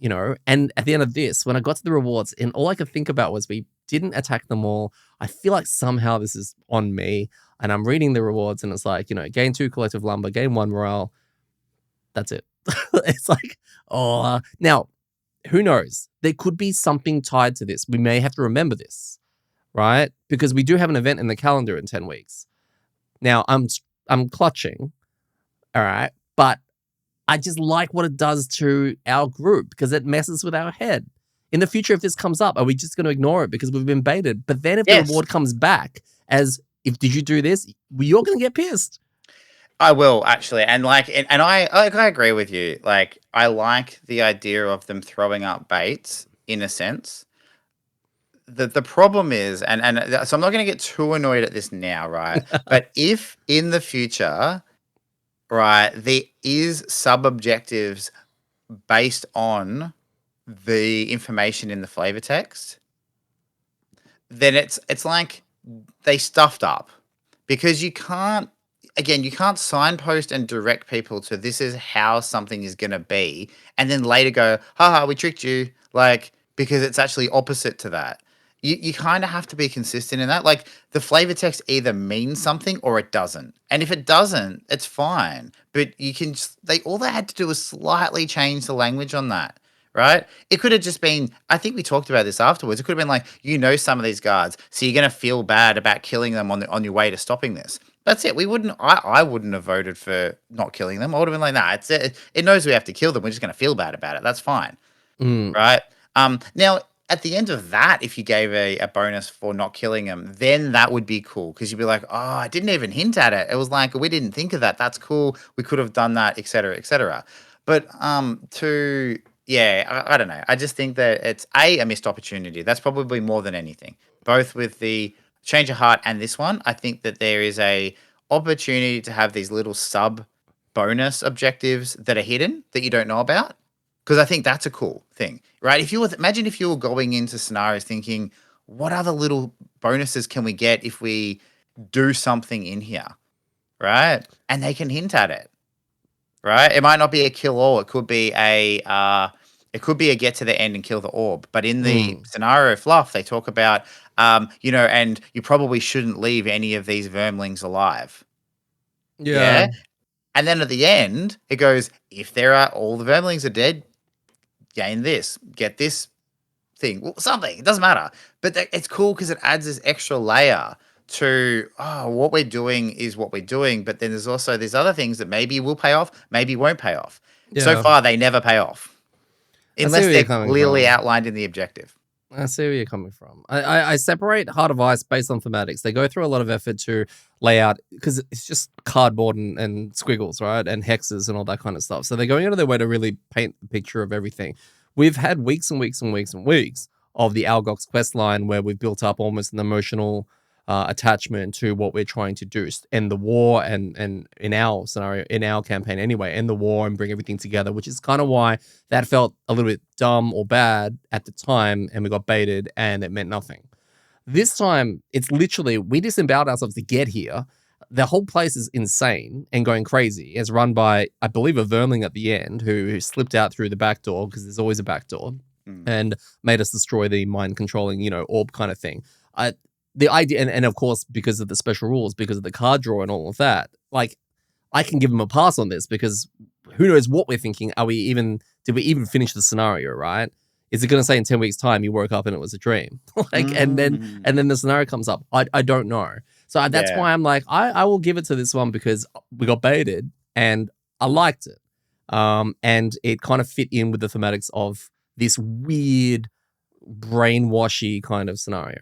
S1: And at the end of this, when I got to the rewards, and all I could think about was we didn't attack them all. I feel like somehow this is on me. And I'm reading the rewards and it's like, gain 2 collective lumber, gain 1 morale. That's it. It's like, oh, now who knows? There could be something tied to this. We may have to remember this, right? Because we do have an event in the calendar in 10 weeks. Now, I'm clutching, all right? But I just like what it does to our group because it messes with our head. In the future, if this comes up, are we just going to ignore it because we've been baited? But then if the
S2: Yes,
S1: reward comes back as, if did you do this? You're going to get pissed.
S2: I will actually, and I agree with you. Like, I like the idea of them throwing up baits in a sense. the problem is, so I'm not going to get too annoyed at this now, right? But if in the future, right, there is sub objectives based on the information in the flavor text, then it's like they stuffed up, because you can't signpost and direct people to this is how something is going to be, and then later go, haha, we tricked you, like, because it's actually opposite to that. You kind of have to be consistent in that. Like, the flavor text either means something or it doesn't, and if it doesn't, it's fine, but you can all they had to do was slightly change the language on that. Right? It could have just been, I think we talked about this afterwards. It could have been like, some of these guards, so you're going to feel bad about killing them on your way to stopping this. That's it. I wouldn't have voted for not killing them. I would have been like, nah, it knows we have to kill them. We're just going to feel bad about it. That's fine.
S1: Mm.
S2: Right? Now, at the end of that, if you gave a bonus for not killing them, then that would be cool, because you'd be like, oh, I didn't even hint at it. It was like, we didn't think of that. That's cool. We could have done that, etc., etc. But I don't know. I just think that it's a missed opportunity. That's probably more than anything. Both with the Change of Heart and this one, I think that there is a opportunity to have these little sub bonus objectives that are hidden that you don't know about, because I think that's a cool thing, right? Imagine if you were going into scenarios thinking, what other little bonuses can we get if we do something in here, right? And they can hint at it, right? It might not be a kill all. It could be a get to the end and kill the orb. But in the scenario fluff, they talk about, and you probably shouldn't leave any of these vermlings alive.
S1: Yeah.
S2: Yeah. And then at the end, it goes, if all the vermlings are dead, gain this, get this thing, something. It doesn't matter. But it's cool because it adds this extra layer to, what we're doing is what we're doing. But then there's also these other things that maybe will pay off, maybe won't pay off. So
S1: Yeah.
S2: far, they never pay off
S1: I see
S2: unless
S1: where
S2: they're
S1: you're coming
S2: clearly
S1: from.
S2: outlined in the objective.
S1: I see where you're coming from. I separate Heart of Ice based on thematics. They go through a lot of effort to lay out, because it's just cardboard and squiggles, right? And hexes and all that kind of stuff. So they're going out of their way to really paint the picture of everything. We've had weeks and weeks and weeks and weeks of the Algox quest line where we've built up almost an emotional attachment to what we're trying to do, end the war, and in our scenario, in our campaign anyway, end the war and bring everything together, which is kind of why that felt a little bit dumb or bad at the time, and we got baited and it meant nothing. This time, it's literally, we disemboweled ourselves to get here. The whole place is insane and going crazy. It's run by, I believe, a vermling at the end who slipped out through the back door, because there's always a back door, and made us destroy the mind controlling, orb kind of thing. The idea, and of course, because of the special rules, because of the card draw and all of that, like, I can give them a pass on this, because who knows what we're thinking. Did we even finish the scenario, right? Is it going to say in 10 weeks time you woke up and it was a dream? And then the scenario comes up. I don't know. So that's why I'm like, I will give it to this one, because we got baited and I liked it. And it kind of fit in with the thematics of this weird brainwashy kind of scenario.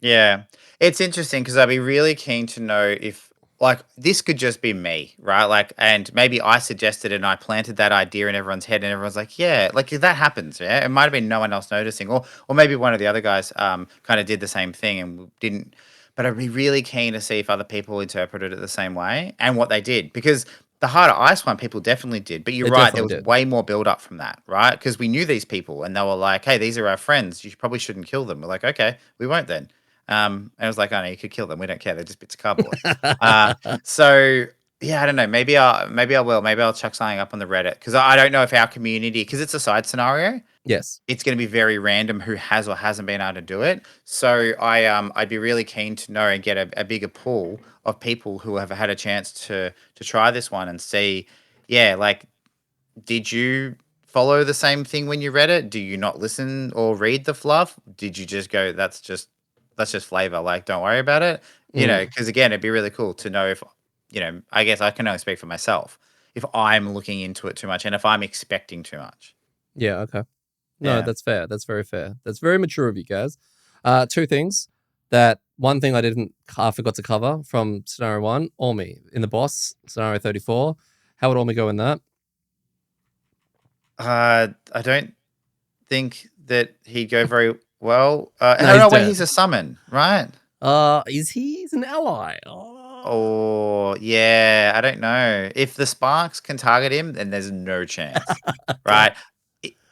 S2: Yeah. It's interesting because I'd be really keen to know if, like, this could just be me, right? Like, and maybe I suggested it and I planted that idea in everyone's head and everyone's like, yeah, like, that happens. Yeah. It might have been no one else noticing, or maybe one of the other guys kind of did the same thing and didn't. But I'd be really keen to see if other people interpreted it the same way and what they did, because the Heart of Ice one, people definitely did. But you're
S1: They
S2: right, there
S1: definitely
S2: was
S1: did.
S2: way more build up from that, right? Because we knew these people and they were like, hey, these are our friends. You probably shouldn't kill them. We're like, okay, we won't then. And I was like, oh no, you could kill them. We don't care. They're just bits of cardboard. So yeah, I don't know. Maybe I will. Maybe I'll chuck something up on the Reddit, because I don't know if our community, because it's a side scenario,
S1: Yes.
S2: it's going to be very random who has or hasn't been able to do it. So I'd be really keen to know and get a bigger pool of people who have had a chance to try this one and see, yeah, like, did you follow the same thing when you read it? Do you not listen or read the fluff? Did you just go, that's just flavor, like, don't worry about it? Because again, it'd be really cool to know if, I guess I can only speak for myself, if I'm looking into it too much and if I'm expecting too much.
S1: Yeah, okay. No,
S2: Yeah.
S1: that's fair. That's very fair. That's very mature of you guys. Two things. One thing I forgot to cover from scenario 1, Ormi in the boss, scenario 34. How would Ormi go in that?
S2: I don't think that he'd go very Well,
S1: No,
S2: oh
S1: he's
S2: no, wait,
S1: dead.
S2: he's a summon, right?
S1: Is he? He's an ally. Oh.
S2: Oh, yeah, I don't know. If the sparks can target him, then there's no chance,
S1: Damn.
S2: right?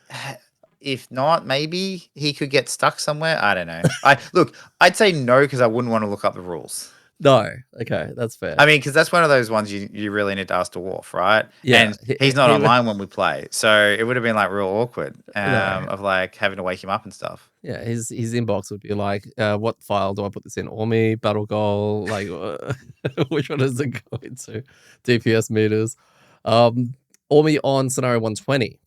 S2: I- If not, maybe he could get stuck somewhere. I don't know. I'd say no because I wouldn't want to look up the rules.
S1: No. Okay, that's fair.
S2: I mean, because that's one of those ones you really need to ask Dwarf, right?
S1: Yeah.
S2: And he's not
S1: He
S2: online when we play, so it would have been like real awkward,
S1: no.
S2: of like having to wake him up and stuff.
S1: Yeah, his inbox would be like, what file do I put this in? Ormi, battle goal, like which one does it go into? DPS meters. Ormi on scenario 120.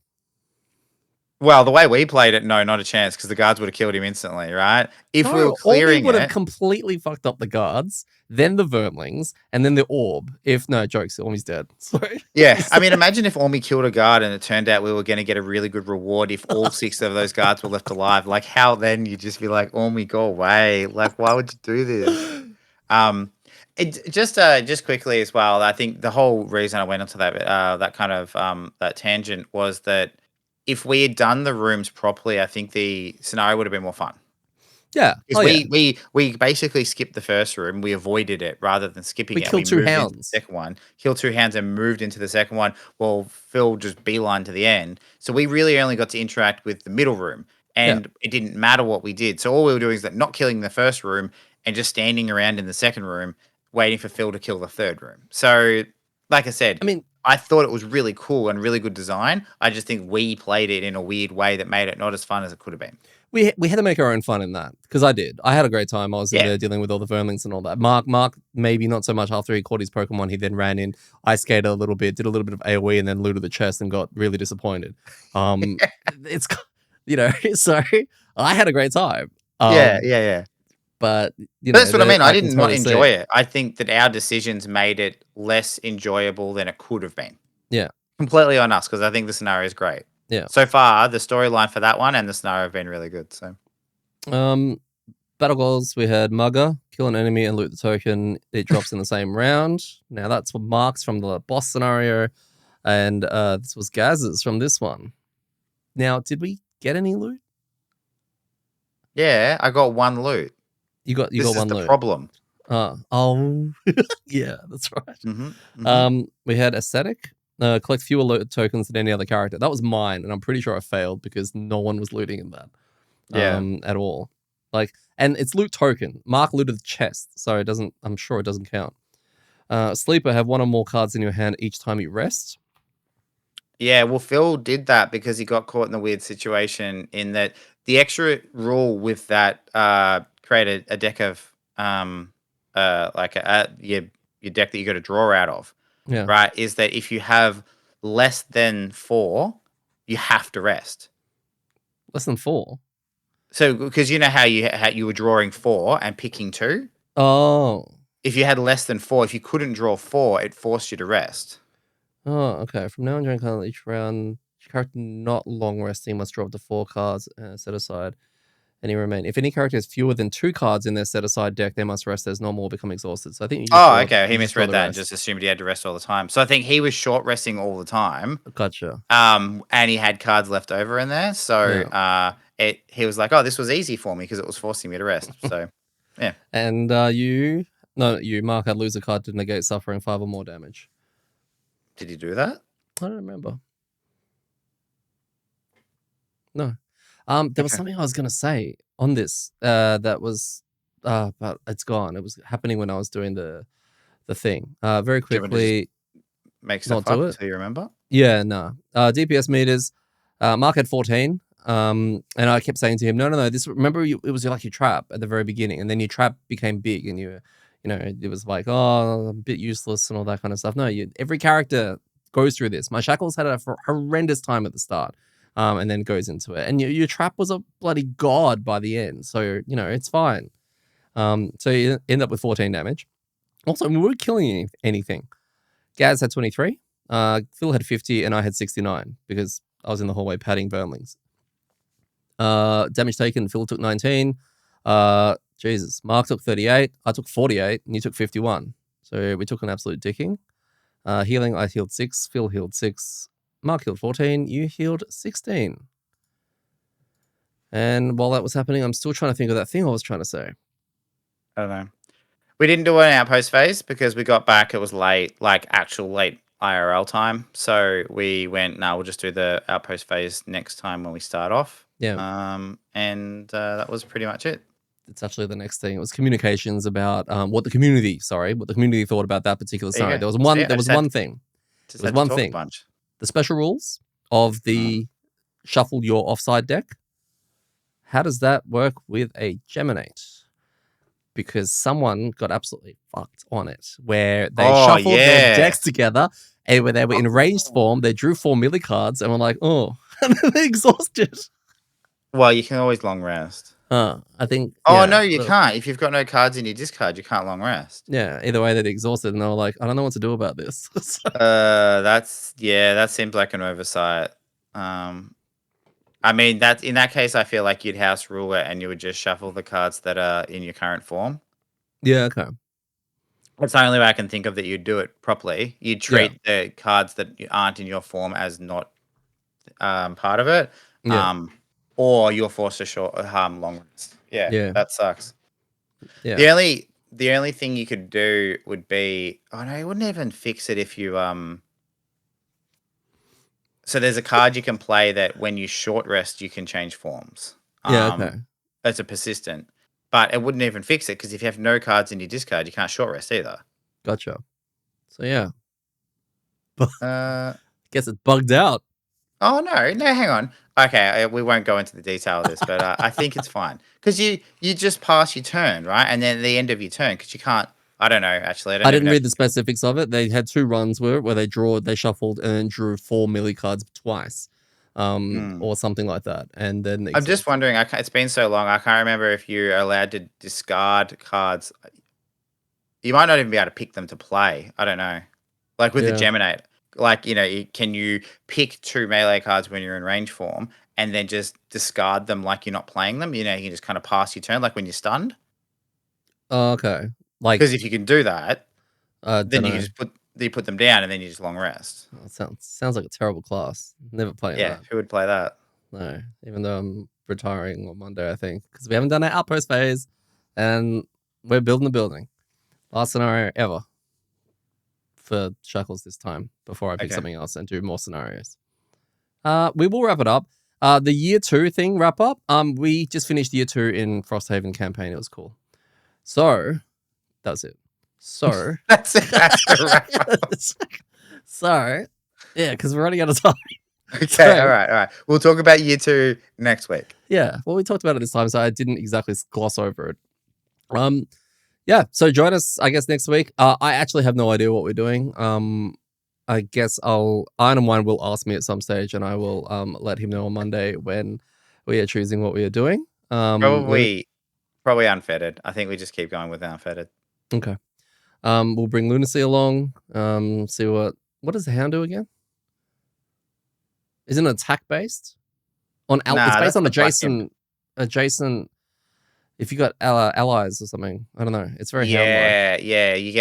S2: Well, the way we played it, no, not a chance, because the guards would have killed him instantly, right? If we were
S1: No, Ormi
S2: clearing
S1: would have
S2: it,
S1: completely fucked up the guards, then the vermlings, and then the orb. If no jokes, Ormi's dead. Sorry.
S2: yeah. I mean, imagine if Ormi killed a guard and it turned out we were going to get a really good reward if all 6 of those guards were left alive. Like, how then you'd just be like, Ormi, go away. Like, why would you do this? Um, just quickly as well, I think the whole reason I went into that kind of that tangent was that if we had done the rooms properly, I think the scenario would have been more fun.
S1: Yeah.
S2: Because
S1: Oh yeah.
S2: we basically skipped the first room, we avoided it rather than skipping
S1: We
S2: it.
S1: killed
S2: We
S1: two
S2: moved into the
S1: hounds.
S2: second one, killed 2 hounds, and moved into the second one. Well, Phil just beeline to the end, so we really only got to interact with the middle room,
S1: Yeah.
S2: and it didn't matter what we did. So all we were doing is that not killing the first room and just standing around in the second room, waiting for Phil to kill the third room. So, like I said,
S1: I mean,
S2: I thought it was really cool and really good design. I just think we played it in a weird way that made it not as fun as it could have been.
S1: we had to make our own fun in that because I did. I had a great time. I was in
S2: Yeah.
S1: there dealing with all the vermlings and all that. Mark, maybe not so much after he caught his Pokemon. He then ran in, ice skated a little bit, did a little bit of AOE, and then looted the chest and got really disappointed. It's so I had a great time.
S2: Yeah.
S1: But
S2: That's what I mean. I
S1: can
S2: did not
S1: totally
S2: enjoy
S1: see.
S2: it. I think that our decisions made it less enjoyable than it could have been.
S1: Yeah,
S2: Completely on us because I think the scenario is great.
S1: yeah.
S2: So far, the storyline for that one and the scenario have been really good. So
S1: Battle goals, we had Mugger, kill an enemy and loot the token. It drops in the same round. Now that's what Mark's from the boss scenario. And this was Gaz's from this one. Now, did we get any loot?
S2: yeah, I got 1 loot.
S1: You got
S2: This is
S1: one
S2: the
S1: loot.
S2: problem.
S1: Yeah, that's right.
S2: Mm-hmm.
S1: We had Aesthetic. Collect fewer loot tokens than any other character. That was mine, and I'm pretty sure I failed because no one was looting in that.
S2: Yeah.
S1: At all. And it's loot token. Mark looted the chest, so it doesn't. I'm sure it doesn't count. Sleeper, have 1 or more cards in your hand each time you rest.
S2: Yeah, well, Phil did that because he got caught in a weird situation in that the extra rule with that create a deck of like your deck that you got to draw out of,
S1: Yeah.
S2: right? Is that if you have less than 4, you have to rest.
S1: Less than 4.
S2: So because you know how you were drawing 4 and picking 2.
S1: Oh.
S2: If you had less than 4, if you couldn't draw 4, it forced you to rest.
S1: Oh, okay. From now on, during each round, each character not long resting must draw up to 4 cards set aside. Any remain. If any character has fewer than 2 cards in their set aside deck, they must rest as normal or become exhausted. So I think you just
S2: Okay. He
S1: you just draw
S2: misread
S1: the
S2: that and
S1: rest.
S2: just assumed he had to rest all the time. So I think he was short resting all the time.
S1: Gotcha.
S2: And he had cards left over in there. So he was like, "Oh, this was easy for me because it was forcing me to rest." So, yeah.
S1: And Mark had lose a card to negate suffering 5 or more damage.
S2: Did he do that?
S1: I don't remember. No. There was something I was gonna say on this. That was but it's gone. It was happening when I was doing the thing. Very
S2: Do you want to just
S1: quickly.
S2: make stuff
S1: Not do
S2: up
S1: it.
S2: until you remember?
S1: Yeah, no. DPS meters. Mark had 14. And I kept saying to him, no. This remember it was like your trap at the very beginning, and then your trap became big, and it was like, oh, a bit useless and all that kind of stuff. No, every character goes through this. My Shackles had a horrendous time at the start, and then goes into it. And your trap was a bloody god by the end, so it's fine. So you end up with 14 damage. Also, we weren't killing anything. Gaz had 23. Phil had 50, and I had 69 because I was in the hallway patting vermlings. Damage taken, Phil took 19. Jesus, Mark took 38. I took 48, and you took 51. So we took an absolute dicking. Healing, I healed 6. Phil healed 6. Mark healed 14. You healed 16. And while that was happening, I'm still trying to think of that thing I was trying to say.
S2: I don't know. We didn't do an outpost phase because we got back. It was late, like actual late IRL time. So we went, no, we'll just do the outpost phase next time when we start off.
S1: Yeah.
S2: And that was pretty much it.
S1: It's actually the next thing. It was communications about what the community thought about that particular
S2: There you
S1: scenario.
S2: go.
S1: There was
S2: See, I just had
S1: one
S2: to-
S1: thing.
S2: Just
S1: There was
S2: had to
S1: one
S2: talk a
S1: thing.
S2: bunch.
S1: The special rules of the shuffle your offside deck. How does that work with a Geminate? Because someone got absolutely fucked on it, where they shuffled their decks together, and when they were in ranged form, they drew 4 melee cards, and were like, oh, and then they exhausted.
S2: Well, you can always long rest.
S1: I think.
S2: Oh,
S1: yeah,
S2: no, you can't. If you've got no cards in your discard, you can't long rest.
S1: Yeah, either way, they're exhausted, and they were like, I don't know what to do about this.
S2: That seems like an oversight. I mean, in that case, I feel like you'd house rule it and you would just shuffle the cards that are in your current form.
S1: Yeah, okay.
S2: That's the only way I can think of that you'd do it properly. You'd treat the cards that aren't in your form as not part of it.
S1: Yeah.
S2: Or you're forced to harm long rest. Yeah, that sucks.
S1: Yeah.
S2: The only thing you could do would be, oh no, you wouldn't even fix it if you So there's a card you can play that when you short rest, you can change forms.
S1: Okay.
S2: That's a persistent, but it wouldn't even fix it because if you have no cards in your discard, you can't short rest either.
S1: Gotcha. So yeah.
S2: Guess
S1: it's bugged out.
S2: Oh no, hang on. Okay, we won't go into the detail of this, but I think it's fine because you just pass your turn, right? And then at the end of your turn, because you can't. I don't know. Actually,
S1: I didn't read the specifics of it. They had 2 runs where they shuffled and then drew 4 melee cards twice, or something like that. And then
S2: I'm just wondering. It's been so long. I can't remember if you're allowed to discard cards. You might not even be able to pick them to play. I don't know. Like with the Geminate, like can you pick 2 melee cards when you're in range form and then just discard them like you're not playing them? You can just kind of pass your turn, like when you're stunned.
S1: Oh, okay. Like,
S2: because if you can do that, then you
S1: know.
S2: can just put them down and then you just long rest.
S1: Oh, sounds like a terrible class. Never playing that.
S2: Who would play that?
S1: No, even though I'm retiring on Monday, I think, because we haven't done our outpost phase, and we're building the building. Last scenario ever for Shackles this time before I pick something else and do more scenarios. We will wrap it up. The year 2 thing wrap up. We just finished year 2 in Frosthaven campaign. It was cool. So that's it. So
S2: that's it. That's the wrap up.
S1: So yeah, because we're running out of time.
S2: Okay, all right. We'll talk about year 2 next week.
S1: Yeah, well, we talked about it this time, so I didn't exactly gloss over it. Yeah, so join us, I guess, next week. I actually have no idea what we're doing. I guess Iron and Wine will ask me at some stage, and I will let him know on Monday when we are choosing what we are doing.
S2: Probably unfettered. I think we just keep going with unfettered.
S1: Okay. We'll bring Lunacy along. See what does the Hound do again? Isn't it attack based? It's based on adjacent. If you got allies or something, I don't know. It's very
S2: Hound-like. You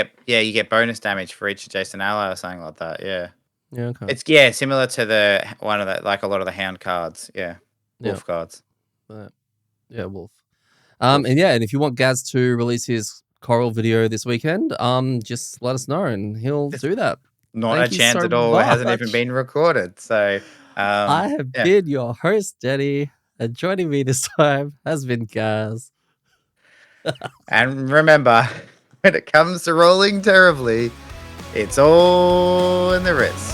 S2: get bonus damage for each adjacent ally or something like that. Yeah.
S1: Yeah. Okay.
S2: It's similar to a lot of the Hound cards. Yeah. Wolf cards.
S1: Yeah, Wolf. And if you want Gaz to release his Coral video this weekend, just let us know and he'll do that.
S2: Not a chance at all. It hasn't even been recorded. So
S1: I have been your host, Jenny, and joining me this time has been Gaz.
S2: And remember, when it comes to rolling terribly, it's all in the wrist.